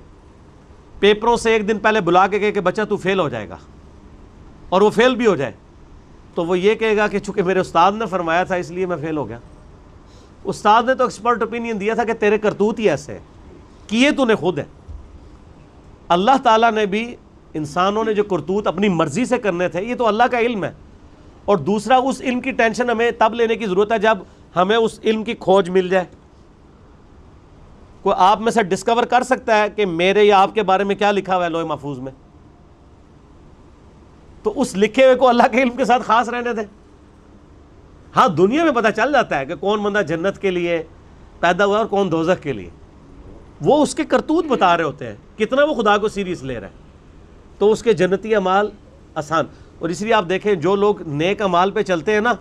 پیپروں سے ایک دن پہلے بلا کے کہے کہ بچہ تو فیل ہو جائے گا، اور وہ فیل بھی ہو جائے، تو وہ یہ کہے گا کہ چونکہ میرے استاد نے فرمایا تھا اس لیے میں فیل ہو گیا۔ استاد نے تو ایکسپرٹ اوپینین دیا تھا کہ تیرے کرتوت ہی ایسے ہے، کیے تو نے خود ہے۔ اللہ تعالیٰ نے بھی انسانوں نے جو کرتوت اپنی مرضی سے کرنے تھے یہ تو اللہ کا علم ہے. اور دوسرا اس علم کی ٹینشن ہمیں تب لینے کی ضرورت ہے جب ہمیں اس علم کی کھوج مل جائے. کوئی آپ میں سے ڈسکور کر سکتا ہے کہ میرے یا آپ کے بارے میں کیا لکھا ہوا ہے لوح محفوظ میں؟ تو اس لکھے ہوئے کو اللہ کے علم کے ساتھ خاص رہنے دیں. ہاں دنیا میں پتہ چل جاتا ہے کہ کون بندہ جنت کے لیے پیدا ہوا اور کون دوزخ کے لیے. وہ اس کے کرتوت بتا رہے ہوتے ہیں کتنا وہ خدا کو سیریس لے رہا ہے, تو اس کے جنتی اعمال آسان. اور اس لیے آپ دیکھیں جو لوگ نیک اعمال پہ چلتے ہیں نا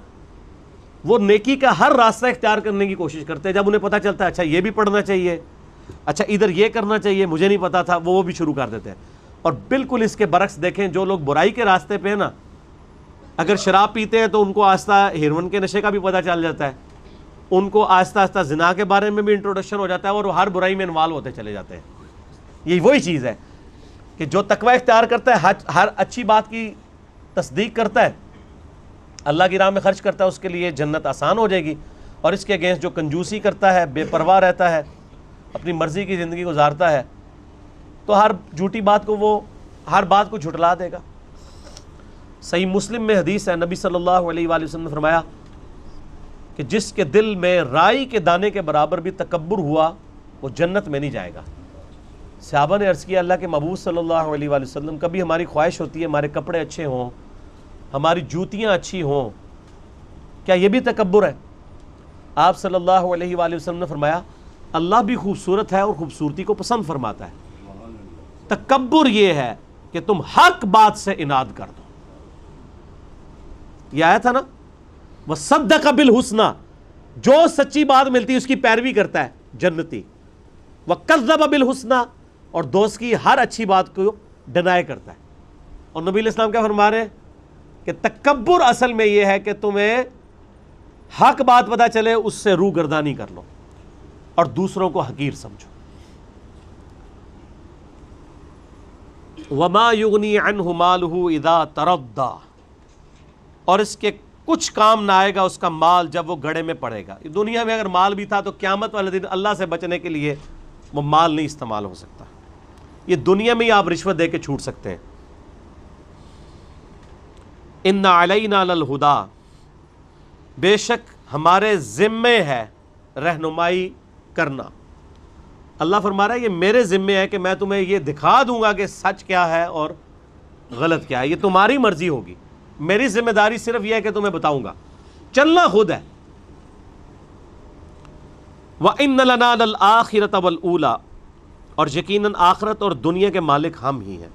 وہ نیکی کا ہر راستہ اختیار کرنے کی کوشش کرتے ہیں. جب انہیں پتہ چلتا ہے اچھا یہ بھی پڑھنا چاہیے, اچھا ادھر یہ کرنا چاہیے, مجھے نہیں پتا تھا, وہ بھی شروع کر دیتے ہیں. اور بالکل اس کے برعکس دیکھیں جو لوگ برائی کے راستے پہ ہیں نا, اگر شراب پیتے ہیں تو ان کو آہستہ ہیروئن کے نشے کا بھی پتہ چل جاتا ہے, ان کو آہستہ آہستہ زنا کے بارے میں بھی انٹروڈکشن ہو جاتا ہے, اور وہ ہر برائی میں انوالو ہوتے چلے جاتے ہیں. یہ وہی چیز ہے کہ جو تقوی اختیار کرتا ہے, ہر اچھی بات کی تصدیق کرتا ہے, اللہ کی راہ میں خرچ کرتا ہے, اس کے لیے جنت آسان ہو جائے گی. اور اس کے اگینسٹ جو کنجوسی کرتا ہے, بے پرواہ رہتا ہے, اپنی مرضی کی زندگی گزارتا ہے, تو ہر جھوٹی بات کو وہ ہر بات کو جھٹلا دے گا. صحیح مسلم میں حدیث ہے, نبی صلی اللہ علیہ وآلہ وسلم نے فرمایا کہ جس کے دل میں رائی کے دانے کے برابر بھی تکبر ہوا وہ جنت میں نہیں جائے گا. صحابہ نے عرض کیا اللہ کے محبوب صلی اللہ علیہ وآلہ وسلم, کبھی ہماری خواہش ہوتی ہے ہمارے کپڑے اچھے ہوں, ہماری جوتیاں اچھی ہوں, کیا یہ بھی تکبر ہے؟ آپ صلی اللہ علیہ وآلہ وسلم نے فرمایا اللہ بھی خوبصورت ہے اور خوبصورتی کو پسند فرماتا ہے. تکبر یہ ہے کہ تم حق بات سے اناد کر دو. یہ آیا تھا نا وَصَدَّقَ بِالْحُسْنَى, جو سچی بات ملتی ہے اس کی پیروی کرتا ہے جنتی. وَكَذَّبَ بِالْحُسْنَى, اور دوست کی ہر اچھی بات کو ڈینائی کرتا ہے. اور نبی علیہ السلام کیا فرما رہے ہیں کہ تکبر اصل میں یہ ہے کہ تمہیں حق بات پتہ چلے اس سے روح گردانی کر لو اور دوسروں کو حقیر سمجھو. وَمَا يُغْنِي عَنْهُ مَالُهُ إِذَا تَرَدَّى, اور اس کے کچھ کام نہ آئے گا اس کا مال جب وہ گڑھے میں پڑے گا. دنیا میں اگر مال بھی تھا تو قیامت والے دن اللہ سے بچنے کے لیے وہ مال نہیں استعمال ہو سکتا. یہ دنیا میں ہی آپ رشوت دے کے چھوٹ سکتے ہیں. ان علینا للہدا, بے شک ہمارے ذمے ہے رہنمائی کرنا. اللہ فرما رہا ہے یہ میرے ذمے ہے کہ میں تمہیں یہ دکھا دوں گا کہ سچ کیا ہے اور غلط کیا ہے. یہ تمہاری مرضی ہوگی, میری ذمہ داری صرف یہ ہے کہ تمہیں بتاؤں گا, چلنا خود ہے. وَإِنَّ لَنَا لَلْآخِرَةَ وَالْأُولَى, اور یقیناً آخرت اور دنیا کے مالک ہم ہی ہیں.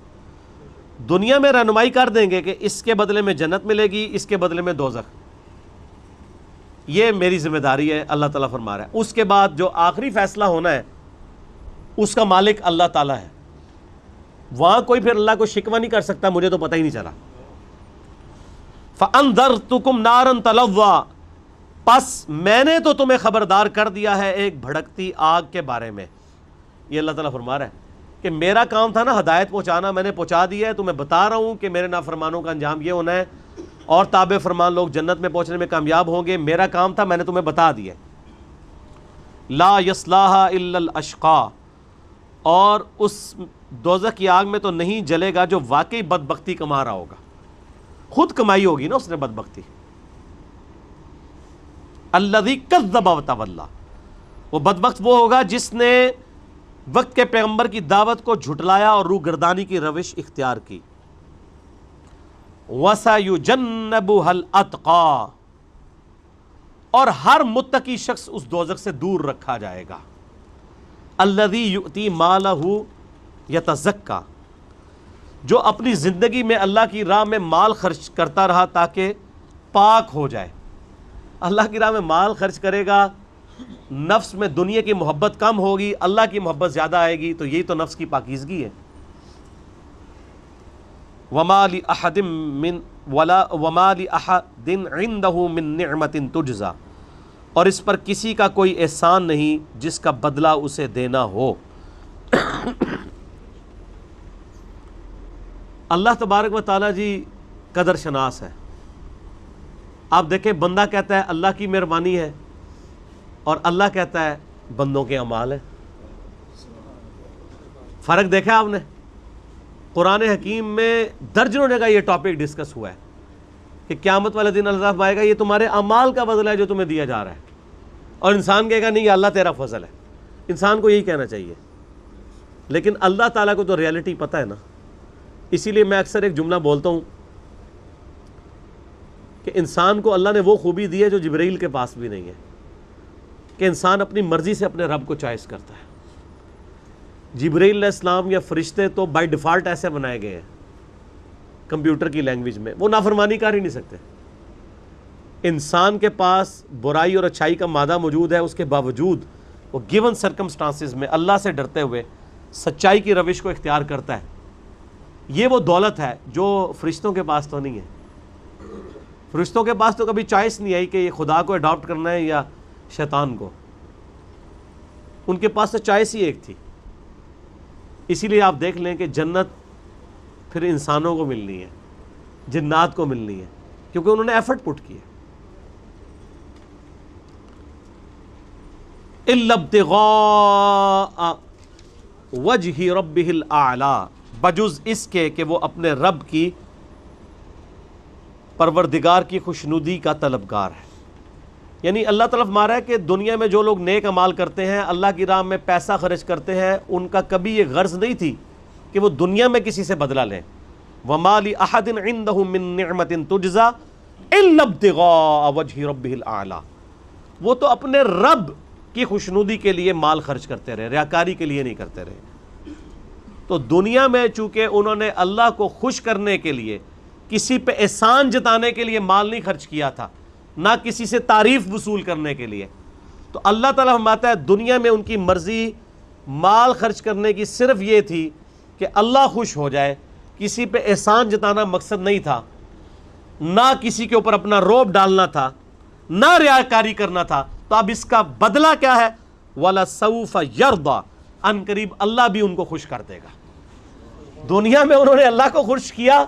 دنیا میں رہنمائی کر دیں گے کہ اس کے بدلے میں جنت ملے گی, اس کے بدلے میں دوزخ. یہ میری ذمہ داری ہے, اللہ تعالیٰ فرما رہا ہے. اس کے بعد جو آخری فیصلہ ہونا ہے اس کا مالک اللہ تعالیٰ ہے. وہاں کوئی پھر اللہ کو شکوہ نہیں کر سکتا مجھے تو پتہ ہی نہیں چلا. فَأَنذَرْتُكُمْ نَارًا تَلَظَّىٰ, پس میں نے تو تمہیں خبردار کر دیا ہے ایک بھڑکتی آگ کے بارے میں. یہ اللہ تعالیٰ فرما رہا ہے کہ میرا کام تھا نا ہدایت پہنچانا, میں نے پہنچا دیا ہے. تو میں بتا رہا ہوں کہ میرے نافرمانوں کا انجام یہ ہونا ہے اور تابع فرمان لوگ جنت میں پہنچنے میں کامیاب ہوں گے. میرا کام تھا, میں نے تمہیں بتا دیا. لا یصلاھا الا الاشقا, اور اس دوزخ کی آگ میں تو نہیں جلے گا جو واقعی بدبختی کما رہا ہوگا. خود کمائی ہوگی نا اس نے بدبختی. الذی کذب وتولی, وہ بدبخت وہ ہوگا جس نے وقت کے پیغمبر کی دعوت کو جھٹلایا اور روح گردانی کی روش اختیار کی. وَسَيُجَنَّبُهَا الْأَتْقَى, اور ہر متقی شخص اس دوزخ سے دور رکھا جائے گا. الذی یؤتی مالہ یتزکا, جو اپنی زندگی میں اللہ کی راہ میں مال خرچ کرتا رہا تاکہ پاک ہو جائے. اللہ کی راہ میں مال خرچ کرے گا, نفس میں دنیا کی محبت کم ہوگی, اللہ کی محبت زیادہ آئے گی, تو یہی تو نفس کی پاکیزگی ہے. وَمَا لِأَحَدٍ عِندَهُ مِن نِعْمَةٍ تُجْزَى, اور اس پر کسی کا کوئی احسان نہیں جس کا بدلہ اسے دینا ہو. اللہ تبارک و تعالیٰ جی قدر شناس ہے. آپ دیکھیں بندہ کہتا ہے اللہ کی مہربانی ہے اور اللہ کہتا ہے بندوں کے اعمال ہیں. فرق دیکھا آپ نے؟ قرآن حکیم میں درجنوں جگہ یہ ٹاپک ڈسکس ہوا ہے کہ قیامت والے دن اللہ آئے گا، یہ تمہارے اعمال کا بدلہ ہے جو تمہیں دیا جا رہا ہے، اور انسان کہے گا نہیں یہ اللہ تیرا فضل ہے. انسان کو یہی کہنا چاہیے، لیکن اللہ تعالیٰ کو تو ریالٹی پتہ ہے نا. اسی لیے میں اکثر ایک جملہ بولتا ہوں کہ انسان کو اللہ نے وہ خوبی دی ہے جو جبرائیل کے پاس بھی نہیں ہے، کہ انسان اپنی مرضی سے اپنے رب کو چوائس کرتا ہے. جبرائیل علیہ السلام یا فرشتے تو بائی ڈیفالٹ ایسے بنائے گئے ہیں کمپیوٹر کی لینگویج میں، وہ نافرمانی کر ہی نہیں سکتے. انسان کے پاس برائی اور اچھائی کا مادہ موجود ہے، اس کے باوجود وہ گیون سرکمسٹانسز میں اللہ سے ڈرتے ہوئے سچائی کی روش کو اختیار کرتا ہے. یہ وہ دولت ہے جو فرشتوں کے پاس تو نہیں ہے. فرشتوں کے پاس تو کبھی چوائس نہیں آئی کہ یہ خدا کو اڈاپٹ کرنا ہے یا شیطان کو. ان کے پاس تو چوائس ہی ایک تھی. اسی لیے آپ دیکھ لیں کہ جنت پھر انسانوں کو ملنی ہے، جنات کو ملنی ہے، کیونکہ انہوں نے ایفرٹ پٹ کیا. اِلَّا ابْتِغَاءَ وَجْهِ رَبِّهِ الْأَعْلَى، بجز اس کے کہ وہ اپنے رب کی پروردگار کی خوشنودی کا طلبگار ہے. یعنی اللہ طرف مارا ہے کہ دنیا میں جو لوگ نیک اعمال کرتے ہیں، اللہ کی راہ میں پیسہ خرچ کرتے ہیں، ان کا کبھی یہ غرض نہیں تھی کہ وہ دنیا میں کسی سے بدلہ لیں. وَمَا لِأَحَدٍ عِندَهُ مِن نِعْمَةٍ تُجْزَى إِلَّا ابْتِغَاءَ وَجْهِ رَبِّهِ الْأَعْلَى. وہ تو اپنے رب کی خوشنودی کے لیے مال خرچ کرتے رہے، ریاکاری کے لیے نہیں کرتے رہے. تو دنیا میں چونکہ انہوں نے اللہ کو خوش کرنے کے لیے، کسی پہ احسان جتانے کے لیے مال نہیں خرچ کیا تھا، نہ کسی سے تعریف وصول کرنے کے لیے، تو اللہ تعالیٰ فرماتا ہے دنیا میں ان کی مرضی مال خرچ کرنے کی صرف یہ تھی کہ اللہ خوش ہو جائے. کسی پہ احسان جتانا مقصد نہیں تھا، نہ کسی کے اوپر اپنا روب ڈالنا تھا، نہ ریاکاری کرنا تھا. تو اب اس کا بدلہ کیا ہے؟ وَلَسَوْفَ يَرْضَى، ان قریب اللہ بھی ان کو خوش کر دے گا. دنیا میں انہوں نے اللہ کو خوش کیا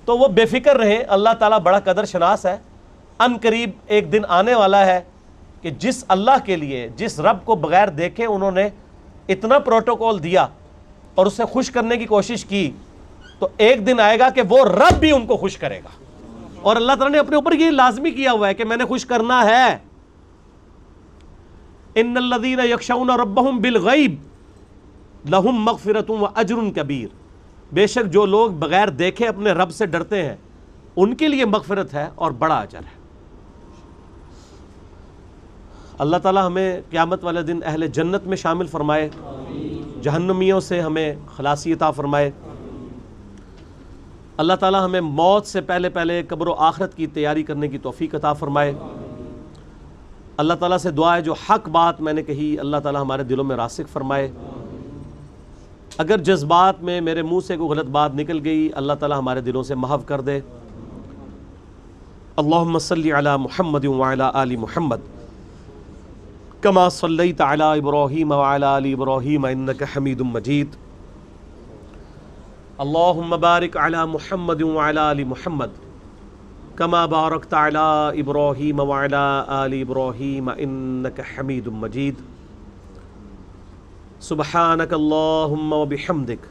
تو وہ بے فکر رہے. اللہ تعالیٰ بڑا قدر شناس ہے. ان قریب ایک دن آنے والا ہے کہ جس اللہ کے لیے، جس رب کو بغیر دیکھے انہوں نے اتنا پروٹوکول دیا اور اسے خوش کرنے کی کوشش کی، تو ایک دن آئے گا کہ وہ رب بھی ان کو خوش کرے گا. اور اللہ تعالیٰ نے اپنے اوپر یہ لازمی کیا ہوا ہے کہ میں نے خوش کرنا ہے. ان الذین یخشون ربہم بالغیب لہم مغفرۃ واجر کبیر، بے شک جو لوگ بغیر دیکھے اپنے رب سے ڈرتے ہیں ان کے لیے مغفرت ہے اور بڑا اجر ہے. اللہ تعالیٰ ہمیں قیامت والے دن اہل جنت میں شامل فرمائے، جہنمیوں سے ہمیں خلاصی عطا فرمائے. اللہ تعالیٰ ہمیں موت سے پہلے پہلے قبر و آخرت کی تیاری کرنے کی توفیق عطا فرمائے. اللہ تعالیٰ سے دعا ہے جو حق بات میں نے کہی اللہ تعالیٰ ہمارے دلوں میں راسخ فرمائے. اگر جذبات میں میرے منہ سے کوئی غلط بات نکل گئی اللہ تعالیٰ ہمارے دلوں سے محو کر دے. اللہم صلی علی محمد وعلی آل محمد کما صلیت علی ابراہیم وعلی آل ابراہیم انک حمید مجید. اللہم بارک علی محمد وعلی آل محمد کما بارکت علی ابراہیم وعلی آل ابراہیم انک حمید مجید. سبحانک اللہم وبحمدک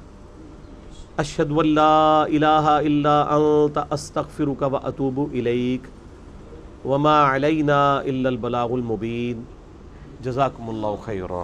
اشہد ان لا الہ الا انت استغفرک واتوب الیک وما علینا الا البلاغ المبین. جزاکم اللہ خیرا.